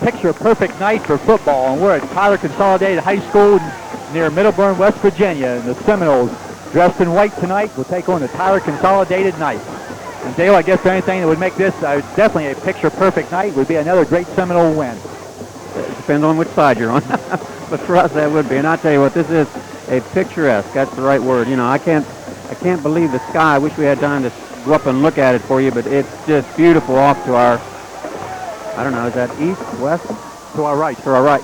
picture-perfect night for football, and we're at Tyler Consolidated High School near Middleburn, West Virginia, and the Seminoles, dressed in white tonight, will take on the Tyler Consolidated Knights. And Dale, I guess the only thing that would make this definitely a picture-perfect night would be another great Seminole win. It depends on which side you're on, but for us that would be. And I tell you what, this is a picturesque. That's the right word. You know, I can't believe the sky. I wish we had time to go up and look at it for you, but it's just beautiful off to our, I don't know, is that east, west? To our right. To our right.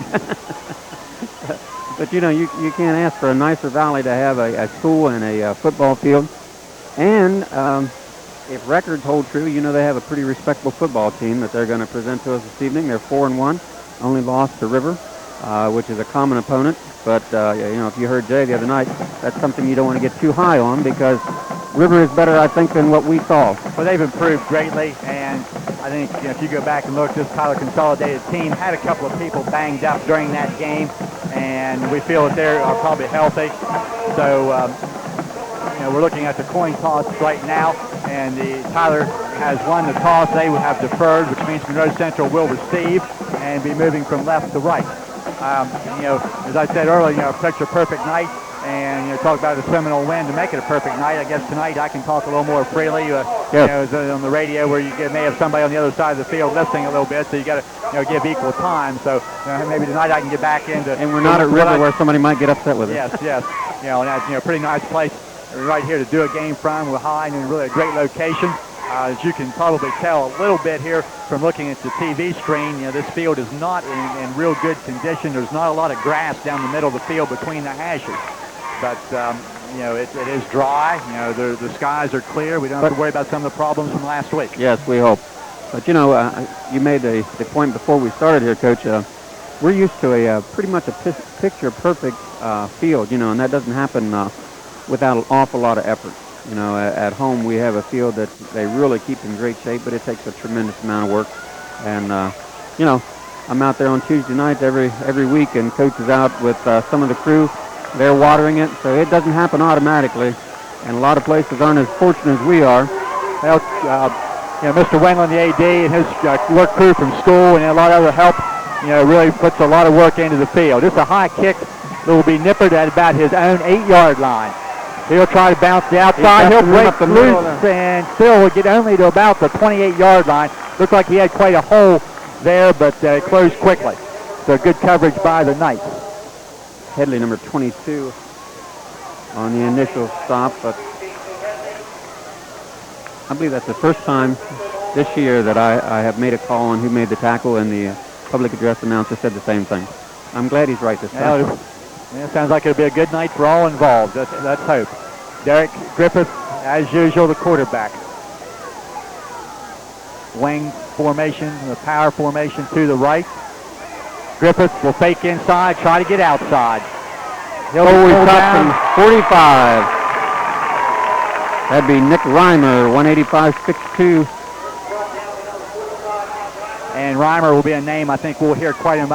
But, you know, you can't ask for a nicer valley to have a school and a football field. And if records hold true, you know they have a pretty respectable football team that they're going to present to us this evening. They're 4-1, only lost to River, which is a common opponent. But, you know, if you heard Jay the other night, that's something you don't want to get too high on because River is better, I think, than what we saw. Well, they've improved greatly, and I think if you go back and look, this Tyler Consolidated team had a couple of people banged up during that game, and we feel that they are probably healthy. So, you know, we're looking at the coin toss right now, and Tyler has won the toss. They will have deferred, which means Monroe Central will receive and be moving from left to right. You know, as I said earlier, you know, picture-perfect night. And, you know, talk about a Seminole win to make it a perfect night. I guess tonight I can talk a little more freely, you know, on the radio where you may have somebody on the other side of the field listening a little bit, so you got to, you know, give equal time. So, you know, maybe tonight I can get back into. And we're not at River where somebody might get upset with us. Yes, yes. You know, and that's, you know, a pretty nice place right here to do a game from. We're high and in really a great location. As you can probably tell a little bit here from looking at the TV screen, you know, this field is not in real good condition. There's not a lot of grass down the middle of the field between the hashes. But, you know, it is dry. You know, the skies are clear. We don't have to worry about some of the problems from last week. Yes, we hope. But, you know, you made the point before we started here, Coach. We're used to pretty much a picture-perfect field, you know, and that doesn't happen without an awful lot of effort. You know, at home we have a field that they really keep in great shape, but it takes a tremendous amount of work. And, you know, I'm out there on Tuesday nights every week, and Coach is out with some of the crew. They're watering it, so it doesn't happen automatically. And a lot of places aren't as fortunate as we are. Well, you know, Mr. Wendland, the AD, and his work crew from school and a lot of other help, you know, really puts a lot of work into the field. This is a high kick that will be nippered at about his own 8-yard line. He'll try to bounce the outside. He'll break loose and still will get only to about the 28-yard line. Looks like he had quite a hole there, but it closed quickly. So good coverage by the Knights. Headley, number 22, on the initial stop, but I believe that's the first time this year that I have made a call on who made the tackle, and the public address announcer said the same thing. I'm glad he's right this time. Yeah, it sounds like it'll be a good night for all involved. Let's hope. Derek Griffith, as usual, the quarterback. Wing formation, the power formation to the right. Griffith will fake inside, try to get outside. He'll pull down. 45. That'd be Nick Reimer, 185-6'2". And Reimer will be a name I think we'll hear quite a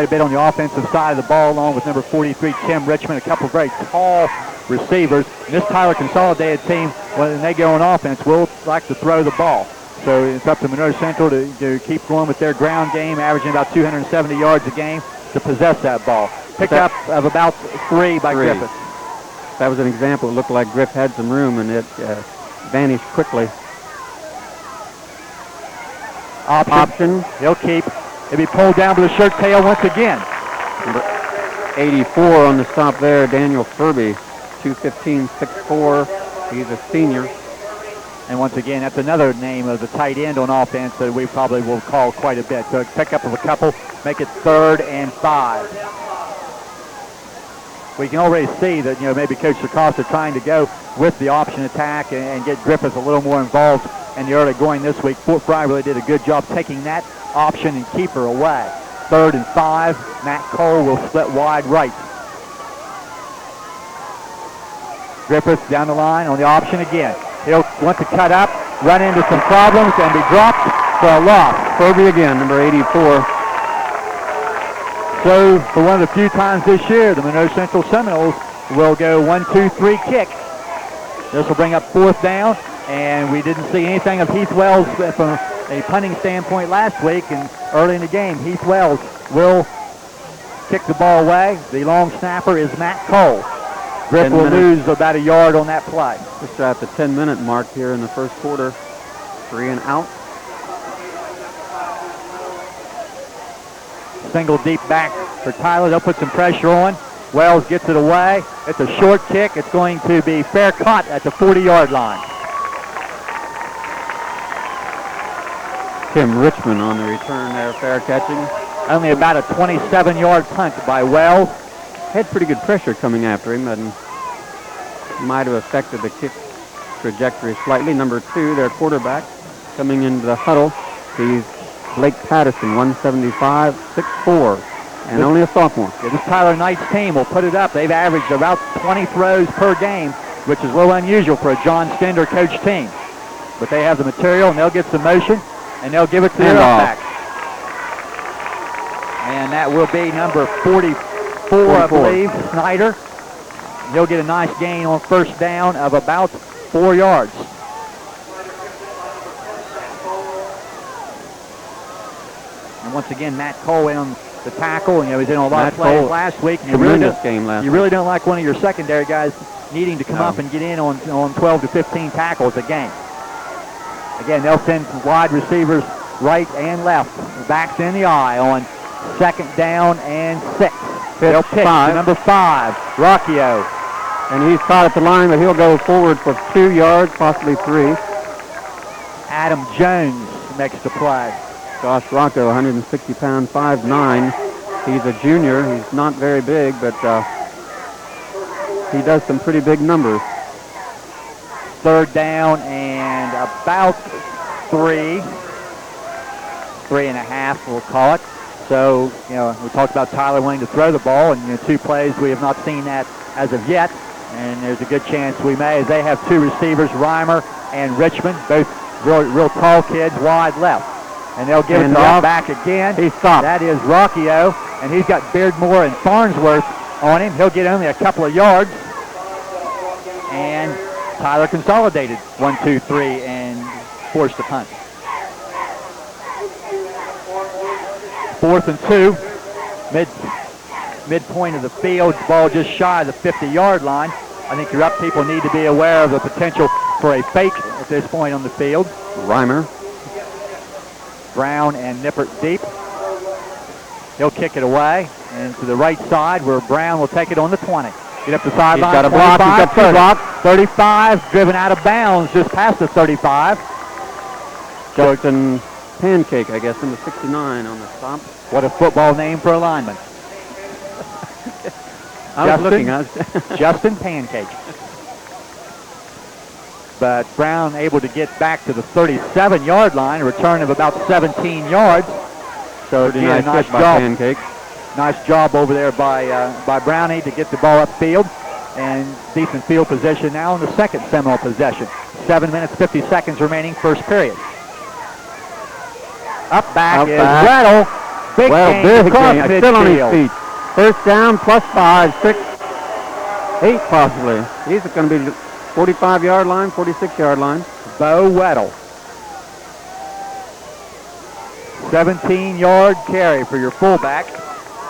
bit on the offensive side of the ball, along with number 43, Tim Richmond, a couple of very tall receivers. And this Tyler Consolidated team, when they go on offense, will like to throw the ball. So it's up to Monroe Central to keep going with their ground game, averaging about 270 yards a game to possess that ball. Pickup of about 3 by Griffith. That was an example. It looked like Griff had some room, and it vanished quickly. Option. He'll keep. He'll be pulled down to the shirt tail once again. Number 84 on the stop there, Daniel Furby, 215, 6'4". He's a senior. And once again, that's another name of the tight end on offense that we probably will call quite a bit. So a pickup of a couple, make it 3rd and 5. We can already see that, you know, maybe Coach Lacoste trying to go with the option attack and get Griffith a little more involved in the early going this week. Fort Fry really did a good job taking that option and keeper away. 3rd and 5. Matt Cole will split wide right. Griffith down the line on the option again. He'll want to cut up, run into some problems, and be dropped for a loss. Furby again, number 84. So for one of the few times this year, the Monroe Central Seminoles will go 1-2-3 kick. This will bring up 4th down, and we didn't see anything of Heath Wells from a punting standpoint last week and early in the game. Heath Wells will kick the ball away. The long snapper is Matt Cole. Griff will lose about a yard on that play. Just at the 10-minute mark here in the first quarter. 3 and out. Single deep back for Tyler. They'll put some pressure on. Wells gets it away. It's a short kick. It's going to be fair caught at the 40-yard line. Tim Richmond on the return there, fair catching. Only about a 27-yard punt by Wells. Had pretty good pressure coming after him and might have affected the kick trajectory slightly. Number 2, their quarterback, coming into the huddle. He's Blake Patterson, 175, 6'4", and only a sophomore. Yeah, this Tyler Knight's team will put it up. They've averaged about 20 throws per game, which is a little unusual for a John Stender coach team. But they have the material, and they'll get some motion, and they'll give it to their back. And that will be number 44, I believe, Snyder. He'll get a nice gain on first down of about 4 yards. And once again, Matt Cole in on the tackle, and he was in on a lot of plays last week. And you really don't like one of your secondary guys needing to come up and get in on 12 to 15 tackles a game. Again, they'll send wide receivers right and left. Backs in the eye on second down and 6. They'll pitch to number 5, Rocchio. And he's caught at the line, but he'll go forward for 2 yards, possibly 3. Adam Jones makes the play. Josh Rocco, 160 pounds, 5'9". He's a junior. He's not very big, but he does some pretty big numbers. Third down and about 3.5, we'll call it. So, we talked about Tyler wanting to throw the ball, and 2 plays, we have not seen that as of yet. And there's a good chance we may, as they have 2 receivers, Reimer and Richmond, both real tall kids, wide left. And they'll give it to back again. He's stopped. That is Rocchio, and he's got Beardmore and Farnsworth on him. He'll get only a couple of yards. And Tyler consolidated 1, 2, 3, and forced the punt. 4th and 2, midpoint of the field, ball just shy of the 50-yard line. I think your up people need to be aware of the potential for a fake at this point on the field. Reimer. Brown and Nippert deep. He'll kick it away, and to the right side where Brown will take it on the 20. Get up the sideline. He's got a block. He's got 2 blocks. 35, driven out of bounds just past the 35. Justin Pancake, I guess, number 69 on the stop. What a football name for a lineman. Justin Pancake. But Brown able to get back to the 37-yard line, a return of about 17 yards. So again, nice job. Pancake. Nice job over there by Brownie to get the ball upfield, and decent field position now in the second Seminole possession. 7 minutes, 50 seconds remaining, first period. Up back is Rattle. Big game. Still on his feet. First down, plus 5, 6, 8 possibly. He's going to be 45-yard line, 46-yard line. Bo Weddle. 17-yard carry for your fullback,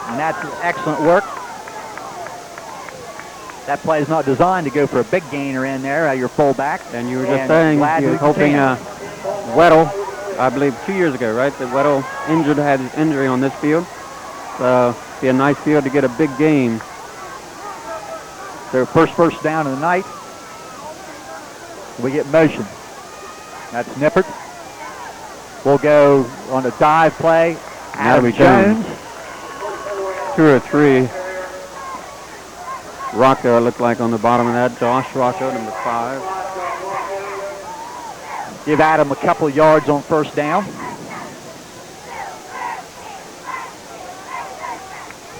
and that's excellent work. That play is not designed to go for a big gainer in there, your fullback. And you were just saying you were hoping Weddle, I believe 2 years ago, right, that Weddle had his injury on this field. So be a nice field to get a big game. Their first down of the night. We get motion. That's Nippert. We'll go on a dive play. Adam Jones. 2 or 3. Rocco looked like on the bottom of that. Josh Rocco, number 5. Give Adam a couple of yards on first down.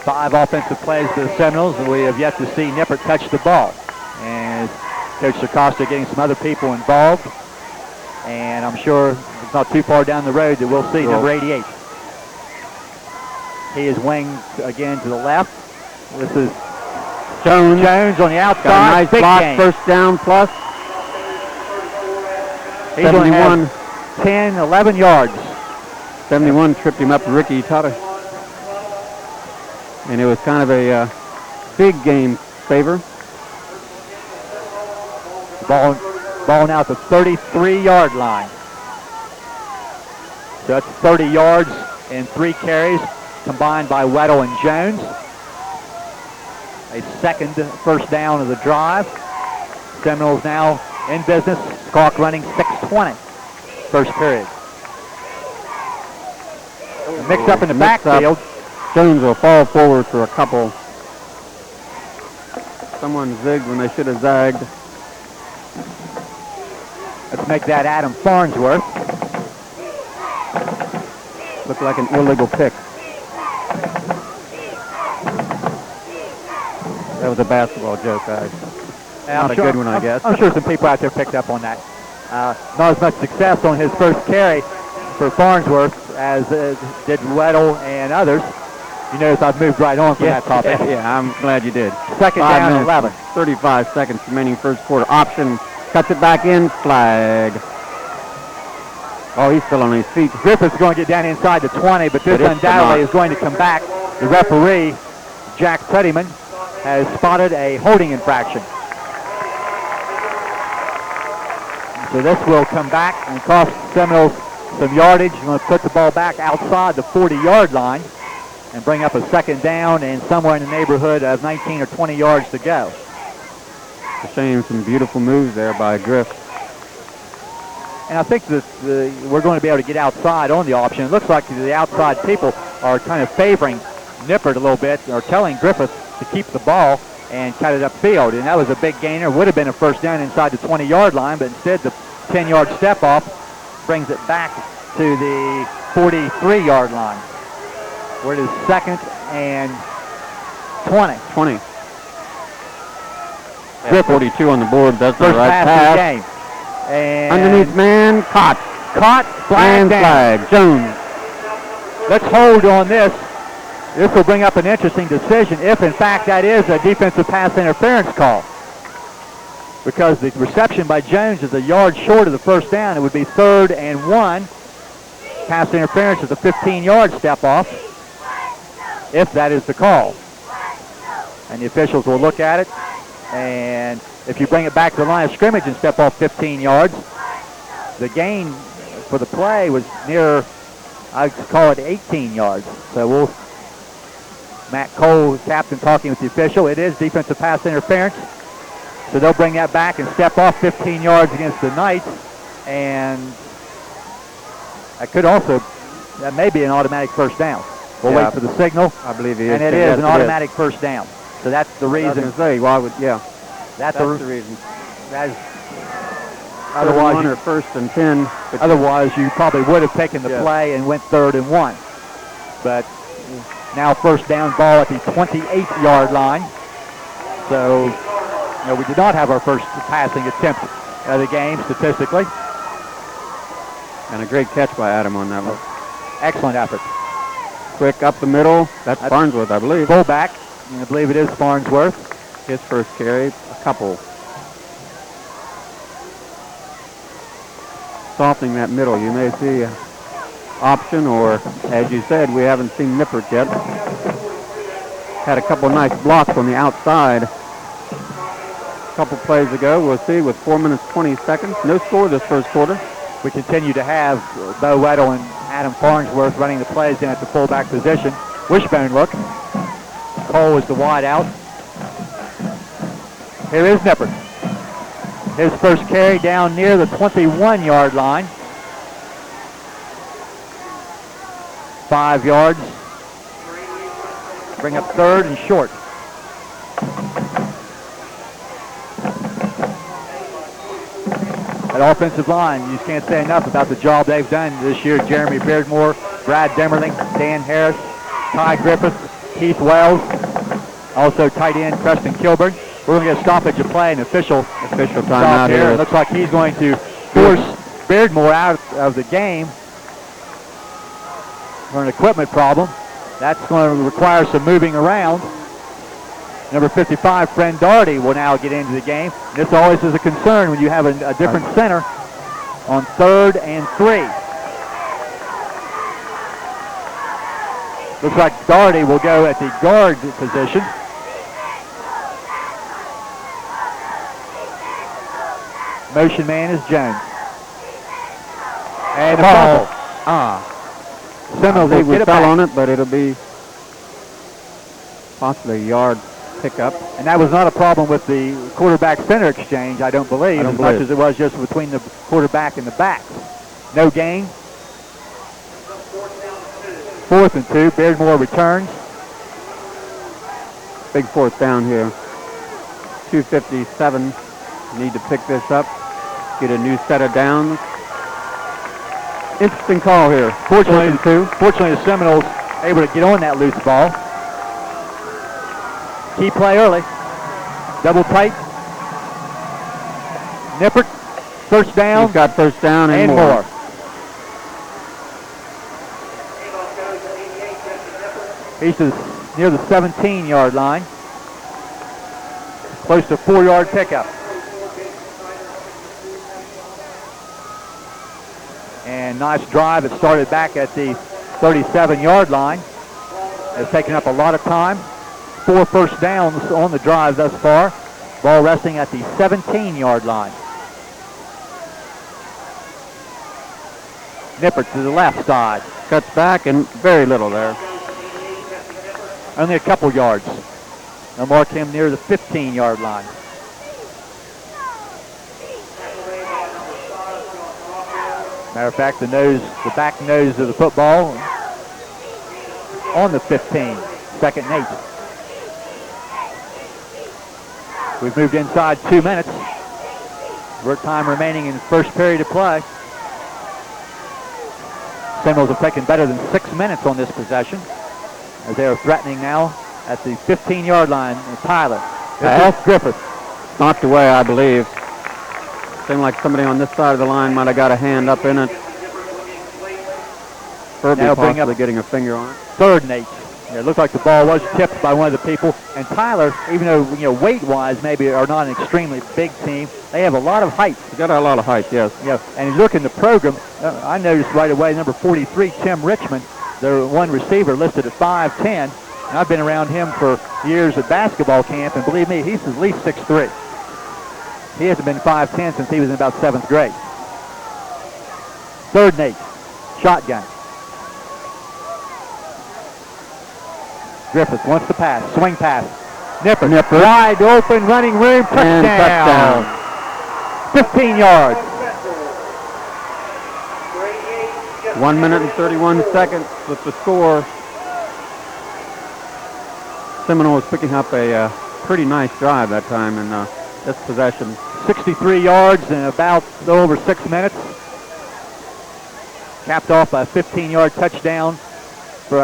5 offensive plays for the Seminoles, and we have yet to see Nippert touch the ball. And Coach Acosta getting some other people involved. And I'm sure it's not too far down the road that we'll see number 88. He is winged again to the left. This is Jones on the outside. Got a nice block, game. first down plus. He's going to have 10, 11 yards. 71 tripped him up, Ricky Tata. And it was kind of a big game favor. Ball now at the 33-yard line. So that's 30 yards and 3 carries combined by Weddle and Jones. A second first down of the drive. Seminoles now in business. Clock running 6:20. First period. A mix up in the backfield. Jones will fall forward for a couple. Someone zigged when they should have zagged. Let's make that Adam Farnsworth. Looked like an illegal pick. That was a basketball joke, guys. Not a good one, I guess. I'm sure some people out there picked up on that. Not as much success on his first carry for Farnsworth as did Weddle and others. You notice I've moved right on from that topic. Yeah, I'm glad you did. Second down and 11. 35 seconds remaining first quarter. Option, cuts it back in, flag. Oh, he's still on his feet. Griffith's going to get down inside the 20, but this undoubtedly is going to come back. The referee, Jack Prettyman, has spotted a holding infraction. So this will come back and cost Seminoles some yardage. You're going to put the ball back outside the 40-yard line and bring up a second down and somewhere in the neighborhood of 19 or 20 yards to go. It's a shame, some beautiful moves there by Griff. And I think that we're going to be able to get outside on the option. It looks like the outside people are kind of favoring Nippert a little bit, or telling Griffith to keep the ball and cut it upfield. And that was a big gainer. Would have been a first down inside the 20-yard line, but instead the 10-yard step off brings it back to the 43-yard line, where it is second and 20. 20. Yeah, 42 on the board. That's the right pass pass. of the game. And underneath man, caught, flag, flag. Jones. Let's hold on this. This will bring up an interesting decision if, in fact, that is a defensive pass interference call. Because the reception by Jones is a yard short of the first down. It would be 3rd and 1. Pass interference is a 15-yard step off, if that is the call. And the officials will look at it. And if you bring it back to the line of scrimmage and step off 15 yards, the gain for the play was near, I'd call it 18 yards. So Matt Cole, captain, talking with the official. It is defensive pass interference. So they'll bring that back and step off 15 yards against the Knights. And that may be an automatic first down. We'll wait for the signal. I believe it is. And it is an automatic first down. So that's the reason. I was going to say, why would, That's the reason. That is, otherwise, or 1st and 10. Otherwise, you probably would have taken the play and went 3rd and 1. But now first down ball at the 28-yard line. So, we did not have our first passing attempt of the game statistically. And a great catch by Adam on that one. Excellent effort. Quick up the middle. That's Farnsworth, I believe. Fullback. I believe it is Farnsworth. His first carry, a couple. Softening that middle. You may see option, or as you said, we haven't seen Nippert yet. Had a couple nice blocks on the outside a couple plays ago. We'll see with 4 minutes, 20 seconds. No score this first quarter. We continue to have Bo Weddle and Adam Farnsworth running the plays in at the fullback position. Wishbone look. Cole is the wide out. Here is Nippert. His first carry down near the 21-yard line. 5 yards. Bring up 3rd and short. That offensive line, you just can't say enough about the job they've done this year. Jeremy Beardmore, Brad Demmerling, Dan Harris, Ty Griffith, Keith Wells, also tight end Preston Kilburn. We're going to get a stoppage of play, an official timeout here. It looks like he's going to force Beardmore out of the game for an equipment problem. That's going to require some moving around. Number 55, Fred Doherty, will now get into the game. This always is a concern when you have a different center on 3rd and 3. Looks like Doherty will go at the guard position. Motion man is Jones. And the ball. Seminoles I will we get it fell back. on it, but it'll be possibly a yard pickup. And that was not a problem with the quarterback-center exchange, I don't believe, as much as it was just between the quarterback and the backs. No gain. 4th and 2. Beardmore returns. Big 4th down here. 2:57. Need to pick this up. Get a new set of downs. Interesting call here. Fortunately, the Seminoles able to get on that loose ball. Key play early. Double tight. Nippert, first down. He's got first down and more. He's near the 17-yard line. Close to 4-yard pickup. And nice drive. It started back at the 37-yard line. It's taken up a lot of time. 4 first downs on the drive thus far. Ball resting at the 17-yard line. Nippert to the left side. Cuts back and very little there. Only a couple yards. They'll mark him near the 15-yard line. Matter of fact, the back nose of the football on the 15. 2nd and 8. We've moved inside 2 minutes. Work time remaining in the first period of play. Seminoles have taken better than 6 minutes on this possession as they are threatening now at the 15-yard line. Tyler. This is Griffith. Knocked away, I believe. Seemed like somebody on this side of the line might have got a hand up in it. Furby possibly getting a finger on it. 3rd and 8. Yeah, it looked like the ball was tipped by one of the people. And Tyler, even though weight-wise maybe are not an extremely big team, they have a lot of height. They got a lot of height, yes. Yeah, and you look in the program, I noticed right away number 43, Tim Richmond, their one receiver listed at 5'10". And I've been around him for years at basketball camp, and believe me, he's at least 6'3". He hasn't been 5'10" since he was in about 7th grade. 3rd and 8. Shotgun. Griffith wants to pass. Swing pass. Nippert. Wide open, running room. Touchdown. 15 yards. 1 minute and 31 seconds with the score. Seminole was picking up a pretty nice drive that time in this possession. 63 yards in about over 6 minutes. Capped off by a 15-yard touchdown for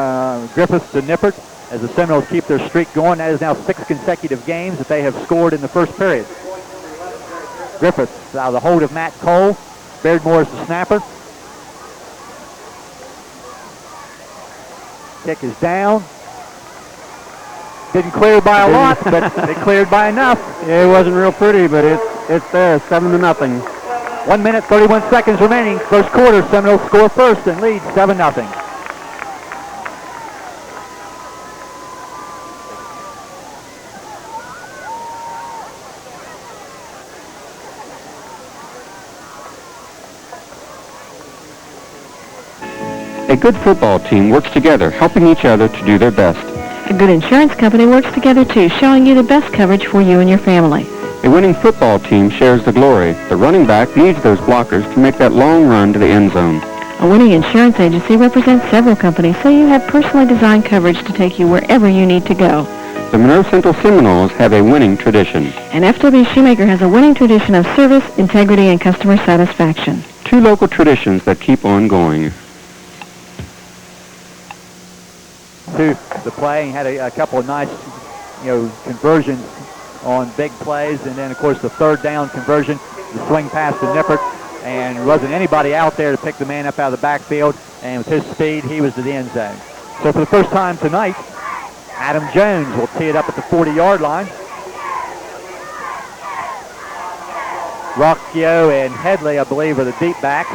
Griffith to Nippert as the Seminoles keep their streak going. That is now 6 consecutive games that they have scored in the first period. Griffith out of the hold of Matt Cole. Beardmore is the snapper. Kick is down. Didn't clear by a lot, but it cleared by enough. Yeah, it wasn't real pretty, but it's there, 7-0. 1 minute, 31 seconds remaining. First quarter, Seminoles score first and lead 7-0. A good football team works together, helping each other to do their best. A good insurance company works together too, showing you the best coverage for you and your family. A winning football team shares the glory. The running back needs those blockers to make that long run to the end zone. A winning insurance agency represents several companies, so you have personally designed coverage to take you wherever you need to go. The Monroe Central Seminoles have a winning tradition. And FW Shoemaker has a winning tradition of service, integrity, and customer satisfaction. 2 local traditions that keep on going. To the play, and had a couple of nice, conversions on big plays, and then of course the 3rd down conversion, the swing pass to Nippert, and there wasn't anybody out there to pick the man up out of the backfield, and with his speed, he was to the end zone. So for the first time tonight, Adam Jones will tee it up at the 40-yard line. Rockio and Headley, I believe, are the deep backs.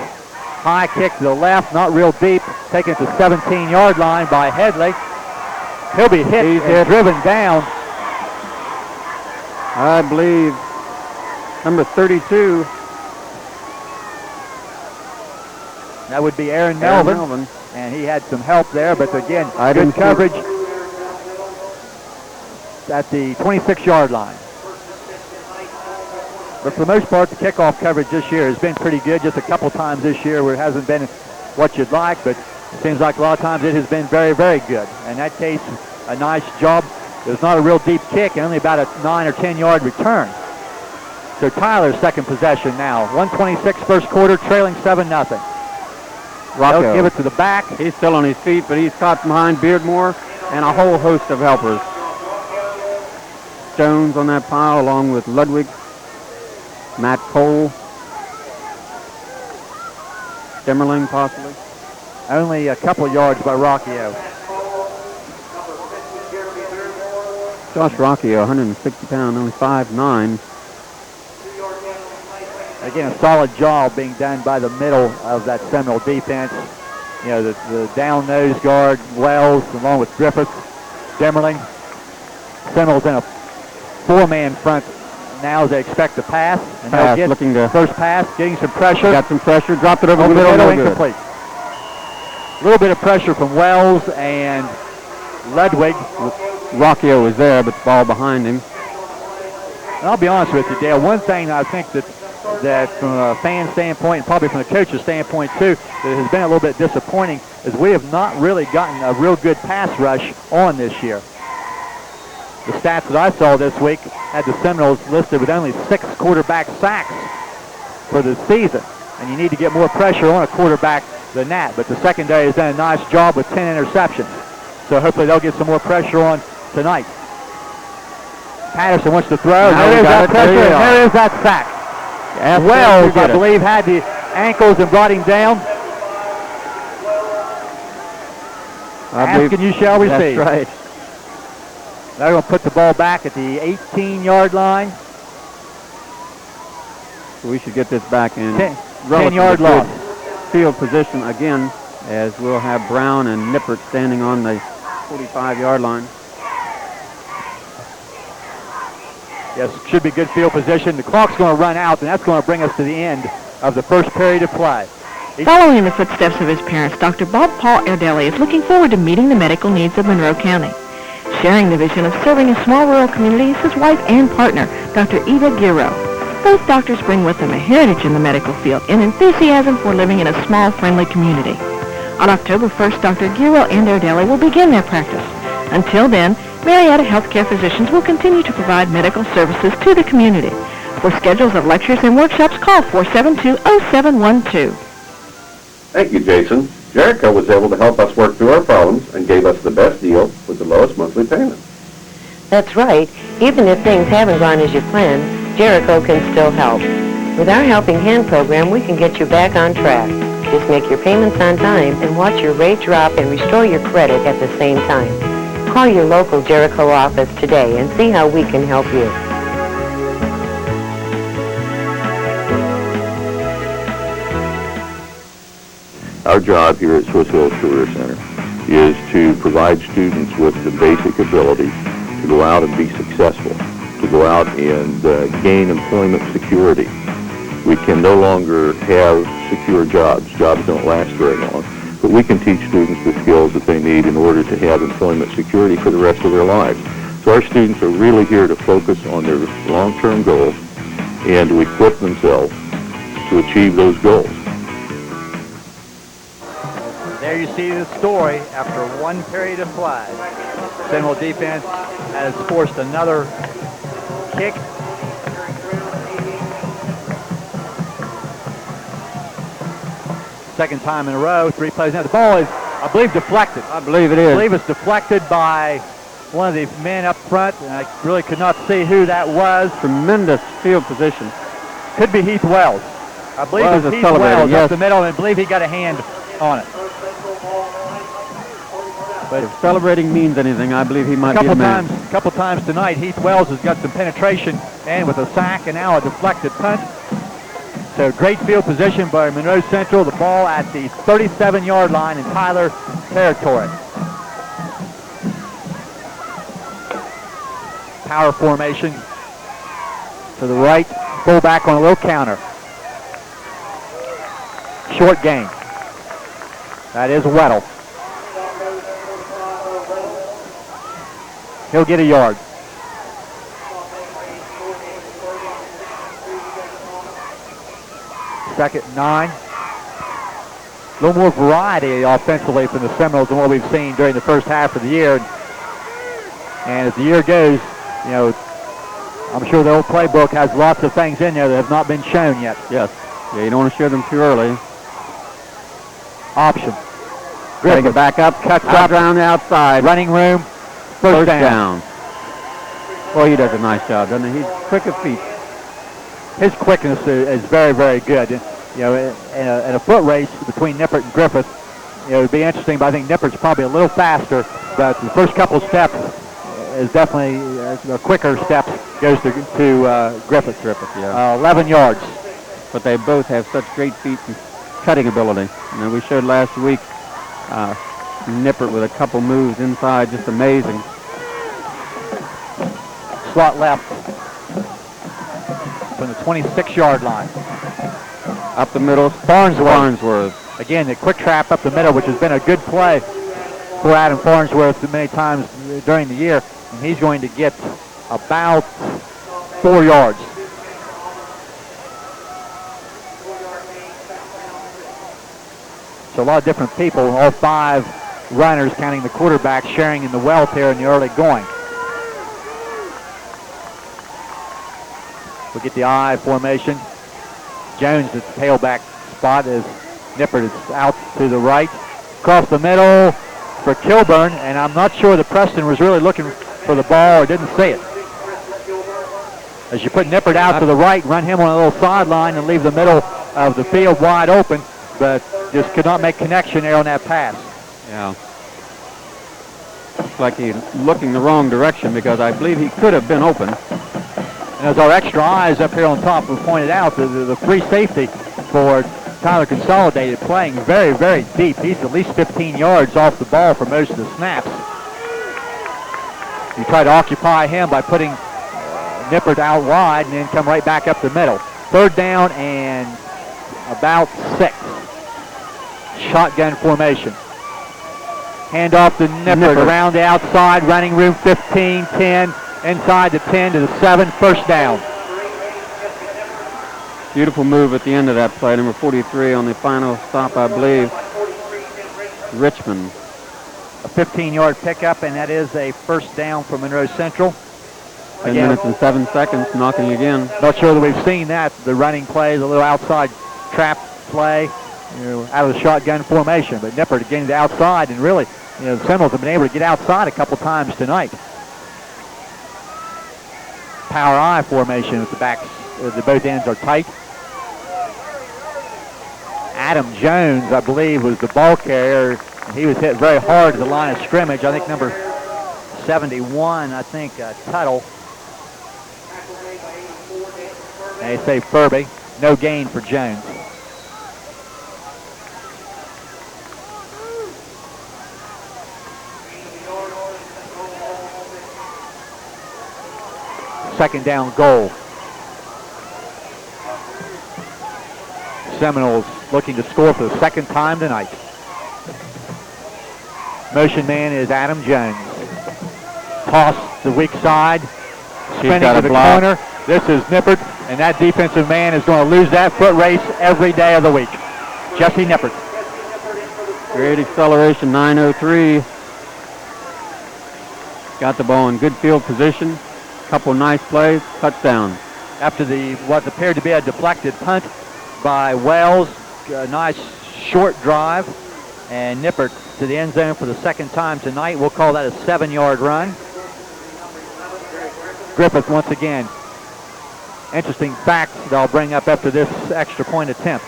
High kick to the left, not real deep, taken at the 17-yard line by Headley. He'll be hit and driven down. I believe number 32. That would be Aaron Melvin. And he had some help there, but again, good coverage at the 26-yard line. But for the most part, the kickoff coverage this year has been pretty good. Just a couple times this year where it hasn't been what you'd like, but it seems like a lot of times it has been very, very good. In that case, a nice job. It was not a real deep kick, only about a 9 or 10-yard return. So Tyler's second possession now. 1:26 first quarter, trailing 7-0. They'll give it to the back. He's still on his feet, but he's caught behind Beardmore and a whole host of helpers. Jones on that pile along with Ludwig, Matt Cole, Stemmerling possibly. Only a couple yards by Rockio. Josh Rockio, 160 pound, only 5'9". Again, a solid job being done by the middle of that Seminole defense. You know, the down nose guard, Wells, along with Griffith, Demmerling. Seminoles in a 4-man front now as they expect to pass. And they'll get looking to first pass, getting some pressure. Got some pressure, dropped it over the middle, incomplete. A little bit of pressure from Wells and Ludwig. Rockio was there, but the ball behind him. And I'll be honest with you, Dale, one thing I think that from a fan standpoint and probably from the coach's standpoint too, that has been a little bit disappointing is we have not really gotten a real good pass rush on this year. The stats that I saw this week had the Seminoles listed with only 6 quarterback sacks for the season. And you need to get more pressure on a quarterback than that. But the secondary has done a nice job with 10 interceptions. So hopefully they'll get some more pressure on tonight. Patterson wants to throw. There is that pressure, and there is that sack. Wells, I believe, had the ankles and brought him down. Asking you shall receive. That's right. They're going to put the ball back at the 18-yard line. So we should get this back in 10-yard loss. Field position again, as we'll have Brown and Nippert standing on the 45-yard line. Yes, should be good field position. The clock's going to run out, and that's going to bring us to the end of the first period of play. Following in the footsteps of his parents, Dr. Bob Paul Erdelli is looking forward to meeting the medical needs of Monroe County. Sharing the vision of serving a small rural community is his wife and partner, Dr. Eva Giro. Both doctors bring with them a heritage in the medical field and enthusiasm for living in a small, friendly community. On October 1st, Dr. Giro and Erdelli will begin their practice. Until then, Marietta Healthcare Physicians will continue to provide medical services to the community. For schedules of lectures and workshops, call 472-0712. Thank you, Jason. Jericho was able to help us work through our problems and gave us the best deal with the lowest monthly payment. That's right. Even if things haven't gone as you planned, Jericho can still help. With our Helping Hand program, we can get you back on track. Just make your payments on time and watch your rate drop and restore your credit at the same time. Call your local Jericho office today and see how we can help you. Our job here at Swiss Hills Career Center is to provide students with the basic ability to go out and be successful, to go out and gain employment security. We can no longer have secure jobs. Jobs don't last very long. But we can teach students the skills that they need in order to have employment security for the rest of their lives. So our students are really here to focus on their long-term goals and to equip themselves to achieve those goals. There you see the story after one period of play. Seminole defense has forced another kick. Second time in a row, 3 plays. Now the ball is, I believe, deflected. I believe it is. I believe it's deflected by one of the men up front, and I really could not see who that was. Tremendous field position. Could be Heath Wells. I believe Wells it's is Heath Wells yes. up the middle, and I believe he got a hand on it. But if celebrating means anything, I believe he might be the man. A couple times tonight, Heath Wells has got some penetration and with a sack and now a deflected punt. So great field position by Monroe Central. The ball at the 37-yard line in Tyler territory. Power formation to the right. Fullback on a little counter. Short gain. That is Weddle. He'll get a yard. Second and 9. A little more variety offensively from the Seminoles than what we've seen during the first half of the year. And as the year goes, you know, I'm sure the old playbook has lots of things in there that have not been shown yet. Yes. Yeah, you don't want to show them too early. Option. Bring it back up, cuts up around the outside. Running room. First down. Well, he does a nice job, doesn't he? He's quick of feet. His quickness is very, very good. You know, in a foot race between Nippert and Griffith, you know, it would be interesting, but I think Nippert's probably a little faster, but the first couple of steps is definitely the quicker steps goes to Griffith. Yeah. 11 yards. But they both have such great feet and cutting ability. You know, we showed last week Nippert with a couple moves inside, just amazing. Slot left from the 26-yard line. Up the middle, Farnsworth. Again, the quick trap up the middle, which has been a good play for Adam Farnsworth many times during the year. And he's going to get about 4 yards. So a lot of different people, all 5 runners, counting the quarterback, sharing in the wealth here in the early going. We'll get the I formation. Jones at the tailback spot as Nippert is out to the right. Across the middle for Kilburn, and I'm not sure that Preston was really looking for the ball or didn't see it. As you put Nippert out to the right, run him on a little sideline and leave the middle of the field wide open, but just could not make connection there on that pass. Yeah. Looks like he's looking the wrong direction because I believe he could have been open. And as our extra eyes up here on top have pointed out, the free safety for Tyler Consolidated playing very, very deep. He's at least 15 yards off the ball for most of the snaps. You try to occupy him by putting Nippert out wide and then come right back up the middle. Third down and about 6. Shotgun formation. Handoff to Nippert around the outside, running room 15, 10, inside the 10 to the 7, first down. Beautiful move at the end of that play, number 43 on the final stop, I believe. Richmond. A 15-yard pickup, and that is a first down for Monroe Central. 10 minutes and 7 seconds, knocking again. Not sure that we've seen that. The running play, the little outside trap play, you know, out of the shotgun formation. But Nippert getting to the outside, and really, you know, the Seminoles have been able to get outside a couple times tonight. Power I formation at the backs, the both ends are tight. Adam Jones, I believe, was the ball carrier. He was hit very hard at the line of scrimmage. I think number 71, Tuttle. And they say Furby. No gain for Jones. Second down goal. Seminoles looking to score for the second time tonight. Motion man is Adam Jones. Toss the weak side. Spinning to the corner. This is Nippert, and that defensive man is going to lose that foot race every day of the week. Jesse Nippert. Great acceleration, 9:03. Got the ball in good field position. Couple nice plays, touchdown. After what appeared to be a deflected punt by Wells, a nice short drive, and Nippert to the end zone for the second time tonight. We'll call that a 7-yard run. Griffith once again. Interesting facts that I'll bring up after this extra point attempt.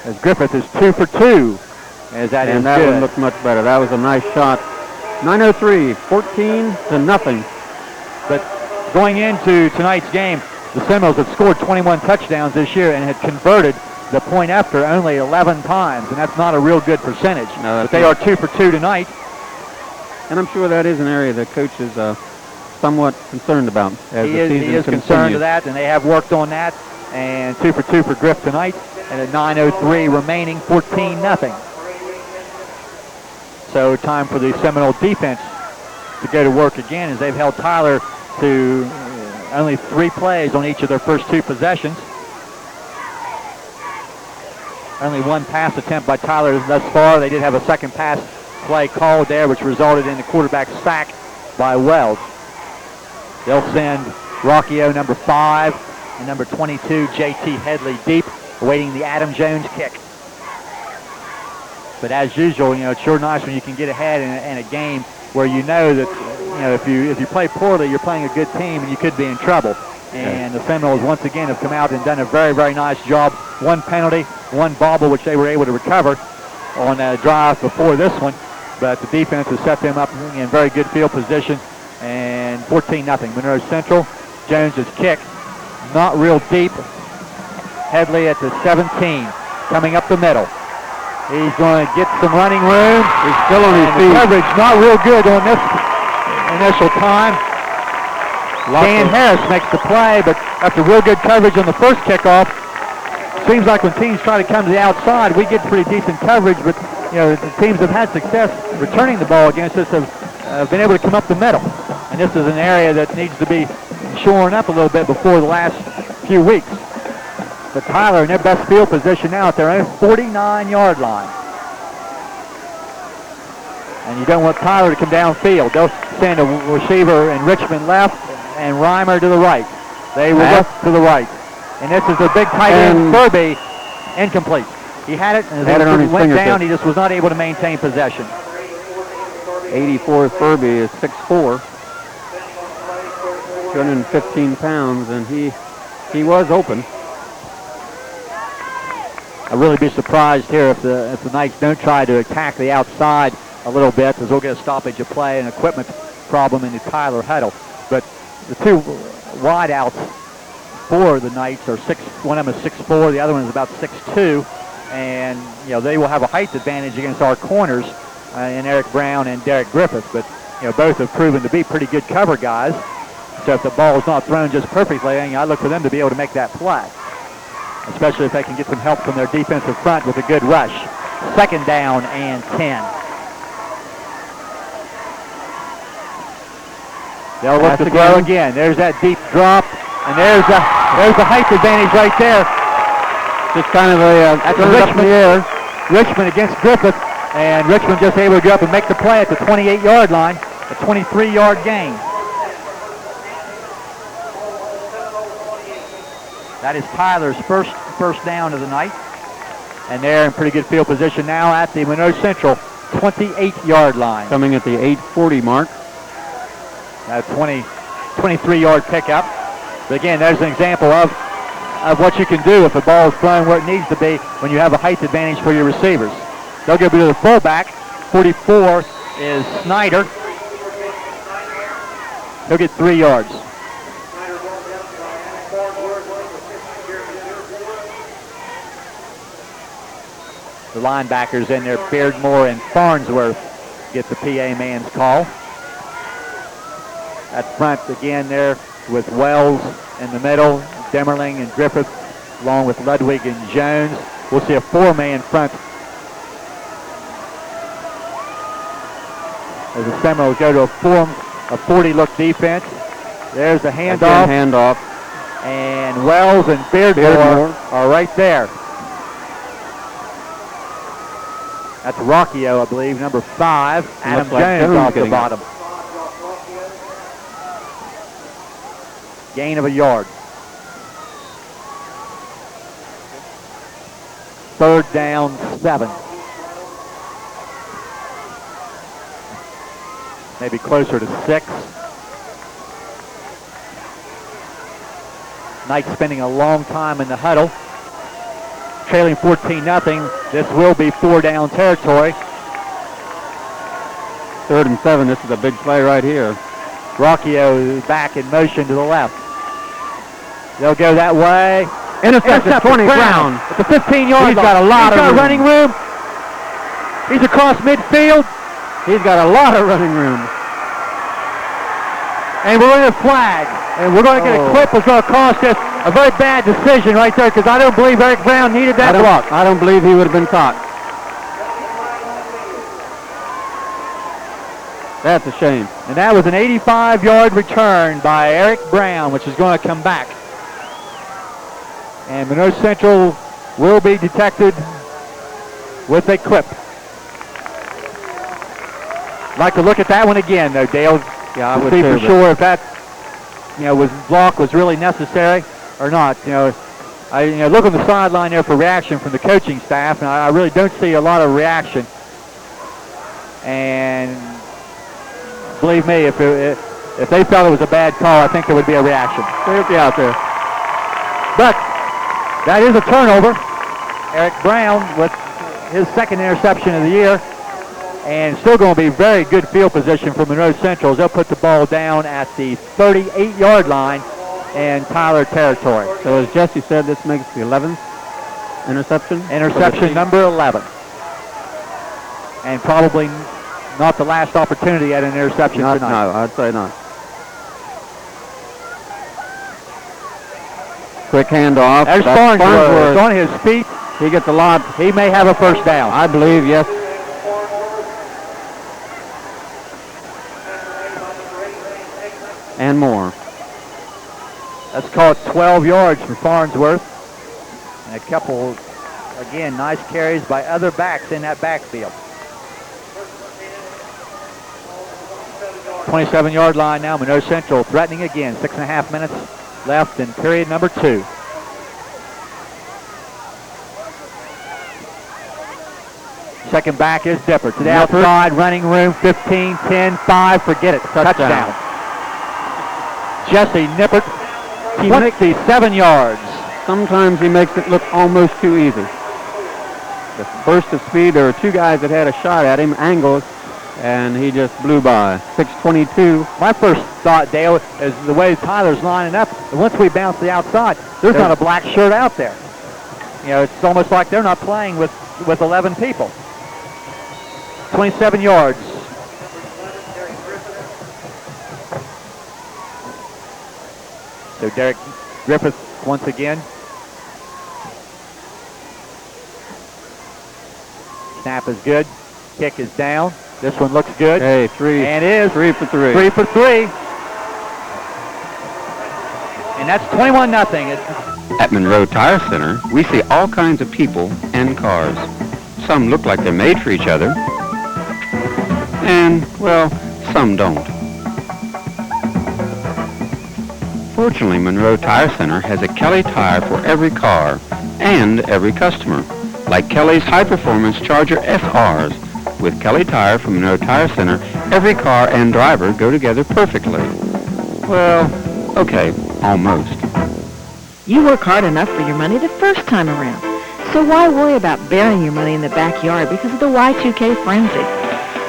As Griffith is 2 for 2. As that is that good. one looked much better. That was a nice shot. 9:03, 14-0. But Going into tonight's game, the Seminoles have scored 21 touchdowns this year and had converted the point after only 11 times, and that's not a real good percentage. No, but they are 2 for 2 tonight. And I'm sure that is an area that Coach is somewhat concerned about as the season continues. He is concerned with that, and they have worked on that. And 2 for 2 for Griff tonight, and at 9:03 remaining, 14-0. So time for the Seminole defense to go to work again, as they've held Tyler to only 3 plays on each of their first 2 possessions. Only 1 pass attempt by Tyler thus far. They did have a second pass play called there, which resulted in the quarterback sack by Wells. They'll send Rocchio, number 5, and number 22, J.T. Headley, deep, awaiting the Adam Jones kick. But as usual, it's sure nice when you can get ahead in a game where you know that, if you play poorly, you're playing a good team and you could be in trouble. And the Seminoles once again have come out and done a very, very nice job. 1 penalty, 1 bobble, which they were able to recover on a drive before this one. But the defense has set them up in very good field position. And 14-0. Monroe Central. Jones's kick, not real deep. Headley at the 17, coming up the middle. He's going to get some running room. He's still on his feet. Coverage not real good on this initial time. Dan Harris makes the play, but after real good coverage on the first kickoff, seems like when teams try to come to the outside, we get pretty decent coverage, but the teams have had success returning the ball against us have been able to come up the middle. And this is an area that needs to be shoring up a little bit before the last few weeks. But Tyler in their best field position now at their own 49-yard line. And you don't want Tyler to come downfield. They'll send a receiver in Richmond left and Reimer to the right. They will look to the right. And this is a big tight end, Furby, incomplete. He had it, and as it went down, he just was not able to maintain possession. 84 Furby is 6'4", 215 pounds, and he was open. I'd really be surprised here if the Knights don't try to attack the outside a little bit, because we'll get a stoppage of play and equipment problem in the Tyler huddle. But the 2 wideouts for the Knights are one of them is 6'4", the other one is about 6'2", and they will have a height advantage against our corners in Eric Brown and Derek Griffith. But both have proven to be pretty good cover guys. So if the ball is not thrown just perfectly, I look for them to be able to make that play, especially if they can get some help from their defensive front with a good rush. 2nd down and 10. They'll look to throw again. There's that deep drop, and there's the height advantage right there. Just kind of a Richmond against Griffith, and Richmond just able to go up and make the play at the 28-yard line, a 23-yard gain. That is Tyler's first down of the night. And they're in pretty good field position now at the Monroe Central 28-yard line. Coming at the 8:40 mark. A 23-yard pickup. But again, there's an example of what you can do if the ball is thrown where it needs to be when you have a height advantage for your receivers. They'll go to the fullback. 44 is Snyder. He'll get 3 yards. The linebackers in there, Beardmore and Farnsworth, get the PA man's call. At front again there with Wells in the middle, Demmerling and Griffith, along with Ludwig and Jones. We'll see a 4-man front as the Seminoles go to a 40-look defense. There's the handoff. And Wells and Beardmore are right there. That's Rocchio, I believe, number 5. Adam Jones off the bottom. Gain of a yard. 3rd down, 7. Maybe closer to 6. Knights spending a long time in the huddle. Trailing 14-0. This will be 4-down territory. 3rd and 7. This is a big play right here. Rockio back in motion to the left. They'll go that way. Intercepted, 20 Brown. At the 15-yard line. He's got a lot of running room. He's across midfield. He's got a lot of running room. And we're going to flag. And we're going to get a clip that's going to cost us a very bad decision right there because I don't believe Eric Brown needed that block. I don't believe he would have been caught. That's a shame. And that was an 85-yard return by Eric Brown, which is going to come back. And Monroe Central will be detected with a clip. I'd like to look at that one again, though, Dale. Yeah, I would see too, for sure if that, block was really necessary or not. I look on the sideline there for reaction from the coaching staff, and I really don't see a lot of reaction. And believe me, if they felt it was a bad call, I think there would be a reaction. They'd be out there. But that is a turnover. Eric Brown with his second interception of the year. And still going to be very good field position for Monroe Central as they'll put the ball down at the 38-yard line in Tyler territory. So as Jesse said, this makes the 11th interception? Interception number 11. And probably not the last opportunity at an interception tonight. No, I'd say not. Quick handoff. There's Farnsworth on his feet. He gets a lot. He may have a first down. I believe, yes. And more. Let's call it 12 yards for Farnsworth. And a couple, again, nice carries by other backs in that backfield. 27-yard line now, Monroe Central threatening again. 6.5 minutes left in period number 2. Second back is Dipper to the outside, running room, 15, 10, 5, forget it, touchdown. Jesse Nippert, 27 yards. Sometimes he makes it look almost too easy. The burst of speed, there were two guys that had a shot at him, angles, and he just blew by. 6:22. My first thought, Dale, is the way Tyler's lining up. Once we bounce the outside, there's not a black shirt out there. It's almost like they're not playing with 11 people. 27 yards. So Derek Griffith once again. Snap is good. Kick is down. This one looks good. Hey, 3. And it is. 3 for 3. 3 for 3. And that's 21-0. At Monroe Tire Center, we see all kinds of people and cars. Some look like they're made for each other. And, well, some don't. Fortunately, Monroe Tire Center has a Kelly tire for every car and every customer, like Kelly's high-performance Charger SRs. With Kelly tire from Monroe Tire Center, every car and driver go together perfectly. Well, okay, almost. You work hard enough for your money the first time around, so why worry about burying your money in the backyard because of the Y2K frenzy?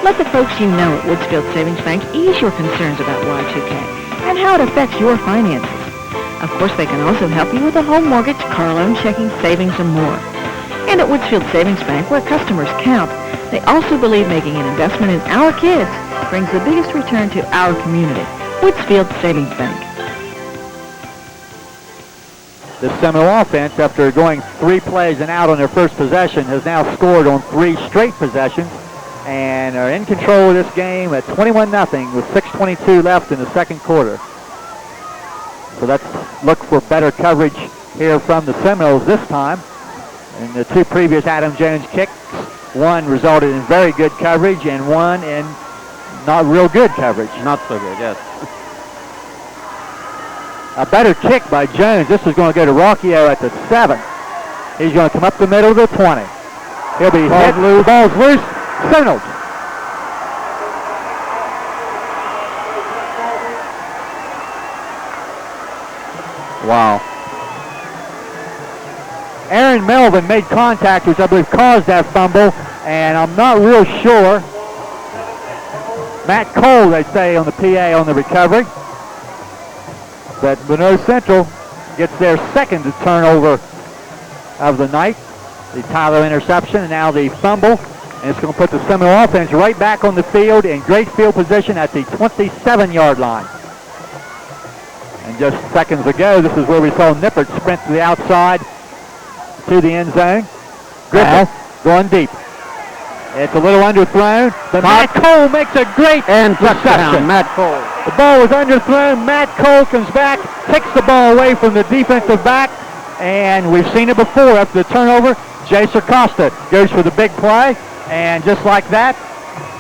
Let the folks you know at Woodsfield Savings Bank ease your concerns about Y2K and how it affects your finances. Of course, they can also help you with a home mortgage, car loan, checking, savings, and more. And at Woodsfield Savings Bank, where customers count, they also believe making an investment in our kids brings the biggest return to our community. Woodsfield Savings Bank. The Seminole offense, after going 3 plays and out on their first possession, has now scored on 3 straight possessions and are in control of this game at 21-0 with 6:22 left in the second quarter. So let's look for better coverage here from the Seminoles this time. In the 2 previous Adam Jones kicks, one resulted in very good coverage and one in not real good coverage. Not so good, yes. A better kick by Jones. This is going to go to Rockio at the 7. He's going to come up the middle of the 20. He'll be hit. Loose. Ball's loose. Seminoles. Wow. Aaron Melvin made contact, which I believe caused that fumble, and I'm not real sure Matt Cole, they say on the PA on the recovery. But Monroe Central gets their second turnover of the night. The Tyler interception and now the fumble. And it's going to put the Seminole offense right back on the field in great field position at the 27-yard line. And just seconds ago, this is where we saw Nippert sprint to the outside to the end zone. Griffith going deep. It's a little underthrown, but Matt Cole makes a great reception. Matt Cole. The ball was underthrown. Matt Cole comes back, takes the ball away from the defensive back, and we've seen it before after the turnover. Jason Costa goes for the big play, and just like that,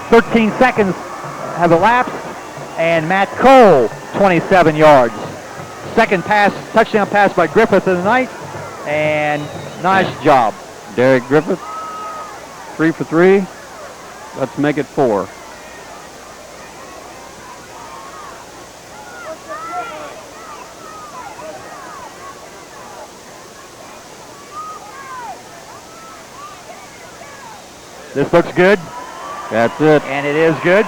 13 seconds have elapsed, and Matt Cole, 27 yards. Second touchdown pass by Griffith of the night, and nice job. Derek Griffith, 3 for 3. Let's make it 4. This looks good. That's it. And it is good.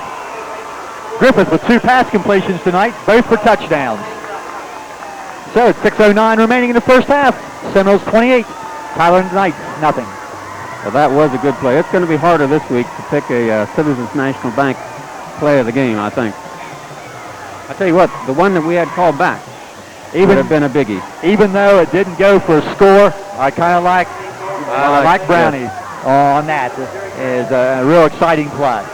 Griffith with 2 pass completions tonight, both for touchdowns. So it's 6:09 remaining in the first half. Seminoles 28, Tyler Knights nothing. Well, that was a good play. It's going to be harder this week to pick a Citizens National Bank play of the game, I think. I tell you what, the one that we had called back would have been a biggie. Even though it didn't go for a score, I kind of like Brownie on that. It is a real exciting play.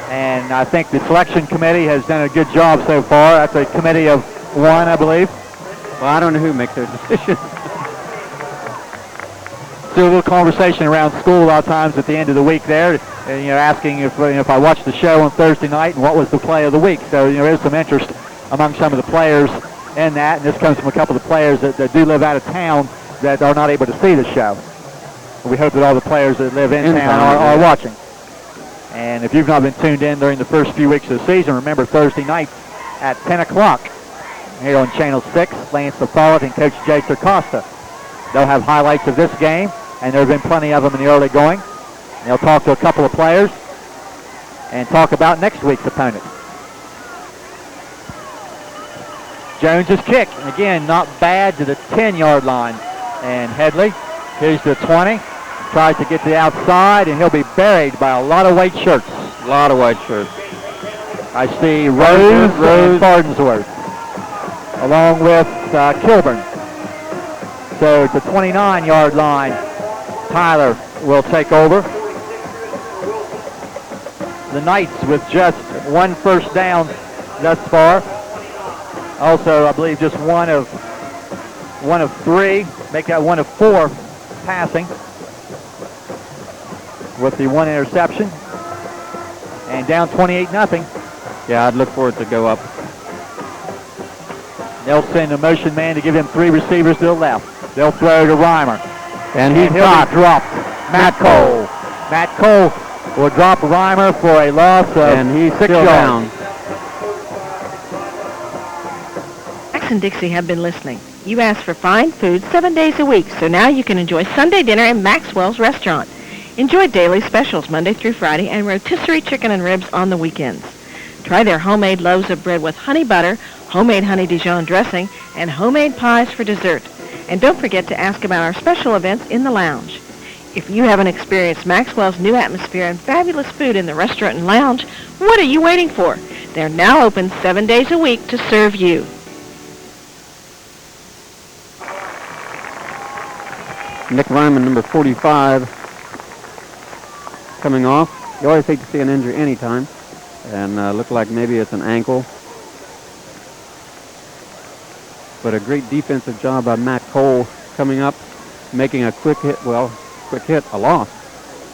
And I think the selection committee has done a good job so far. That's a committee of 1, I believe. Well, I don't know who makes their decisions. Do a little conversation around school a lot of times at the end of the week there, and, asking if I watched the show on Thursday night and what was the play of the week. So, there is some interest among some of the players in that, and this comes from a couple of the players that do live out of town that are not able to see the show. We hope that all the players that live in town are watching. And if you've not been tuned in during the first few weeks of the season, remember Thursday night at 10 o'clock here on Channel 6, Lance LaFollette and Coach Jason Costa. They'll have highlights of this game, and there have been plenty of them in the early going. They'll talk to a couple of players and talk about next week's opponent. Jones's kick, again, not bad to the 10-yard line. And Headley, here's the 20, tries to get to the outside, and he'll be buried by a lot of white shirts. A lot of white shirts. I see Rose and Farnsworth, along with Kilburn. So it's a 29-yard line. Tyler will take over. The Knights with just 1 first down thus far. Also, I believe just one of 3. Make that 1 of 4 passing with the 1 interception. And down 28-0. Yeah, I'd look for it to go up. They'll send a motion man to give him 3 receivers to the left. They'll throw to Reimer. And he'll be dropped. Matt Cole. Matt Cole will drop Reimer for a loss of and he's 6 still yards. down. Max and Dixie have been listening. You asked for fine food 7 days a week, so now you can enjoy Sunday dinner at Maxwell's Restaurant. Enjoy daily specials Monday through Friday and rotisserie chicken and ribs on the weekends. Try their homemade loaves of bread with honey butter, homemade honey Dijon dressing, and homemade pies for dessert. And don't forget to ask about our special events in the lounge. If you haven't experienced Maxwell's new atmosphere and fabulous food in the restaurant and lounge, what are you waiting for? They're now open 7 days a week to serve you. Nick Ryman, number 45, coming off. You always hate to see an injury anytime. And look like maybe it's an ankle. But a great defensive job by Matt Cole coming up, making a quick hit, a loss.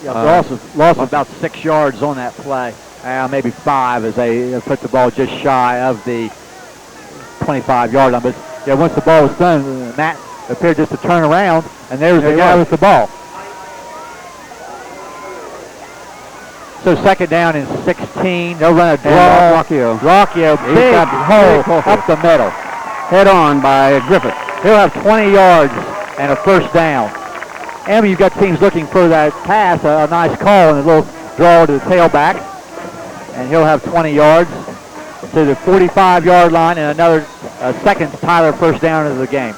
Yeah, loss of about 6 yards on that play. Maybe 5 as they put the ball just shy of the 25-yard line. But yeah, once the ball was done, Matt appeared just to turn around, and there's the guy with the ball. So second down and 16. They'll run a draw. Rockio, big hole up the middle. Head on by Griffith. He'll have 20 yards and a first down. And when you've got teams looking for that pass, a nice call and a little draw to the tailback. and he'll have 20 yards to the 45-yard line, and another second Tyler first down of the game.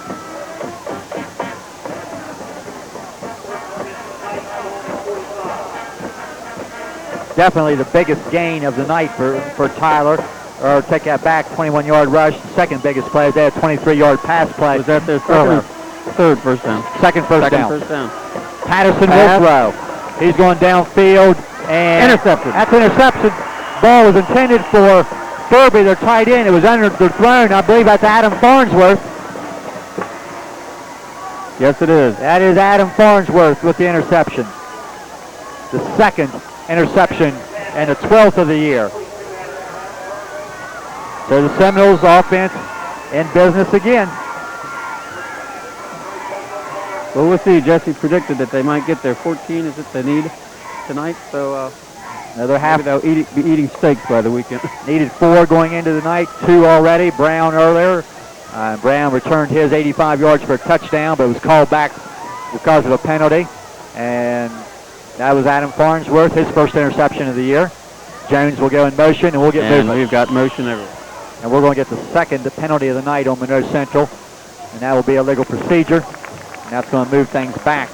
Definitely the biggest gain of the night for Tyler, or take that back, 21-yard rush, second biggest play. They had a 23-yard pass play. Was that their third first down? Second first down. First down. Patterson will throw. He's going downfield, and Intercepted. that's an interception. Ball was intended for Furby, their tight end. It was underthrown. I believe that's Adam Farnsworth. Yes, it is. That is Adam Farnsworth with the interception. The second interception and the 12th of the year. So the Seminoles offense in business again. Well, we'll see. Jesse predicted that they might get their 14 is it they need tonight. So another half. Maybe they'll be eating steaks by the weekend. Needed 4 going into the night, 2 already. Brown earlier. Brown returned his 85 yards for a touchdown, but was called back because of a penalty. And that was Adam Farnsworth, his first interception of the year. Jones will go in motion, and we'll get movement. We've got motion everywhere. And we're going to get the second penalty of the night on Monroe Central, and that will be a legal procedure. And that's going to move things back.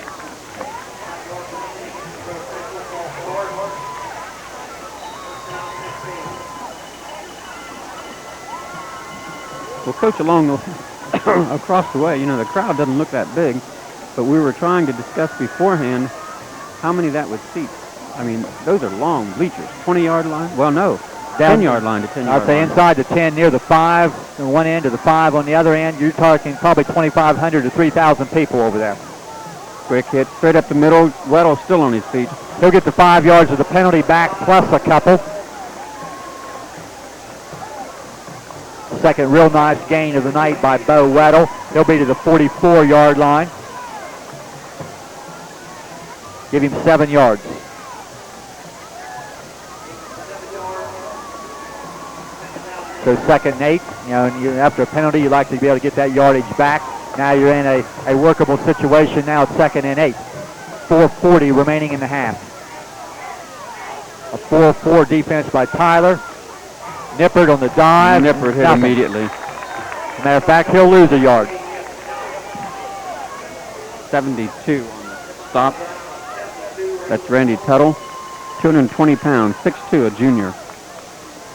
Well, Coach, along the across the way, you know, the crowd doesn't look that big, but we were trying to discuss beforehand how many that would seat. I mean, those are long bleachers. 20-yard line? Well, no. 10-yard line to 10-yard line. I'd say inside the 10, near the 5, on one end to the 5 on the other end. You're talking probably 2,500 to 3,000 people over there. Quick hit, straight up the middle. Weddle's still on his feet. He'll get the 5 yards of the penalty back, plus a couple. Second real nice gain of the night by Bo Weddle. He'll be to the 44-yard line. Give him 7 yards. So second and 8. You know, and after a penalty, you like to be able to get that yardage back. Now you're in a workable situation. Now it's second and 8. 4:40 remaining in the half. A 4-4 defense by Tyler. Nippert on the dive. Nippert hit Nothing. immediately. As a matter of fact, he'll lose a yard. 72 on the stop. That's Randy Tuttle. 220 pounds, 6'2", a junior.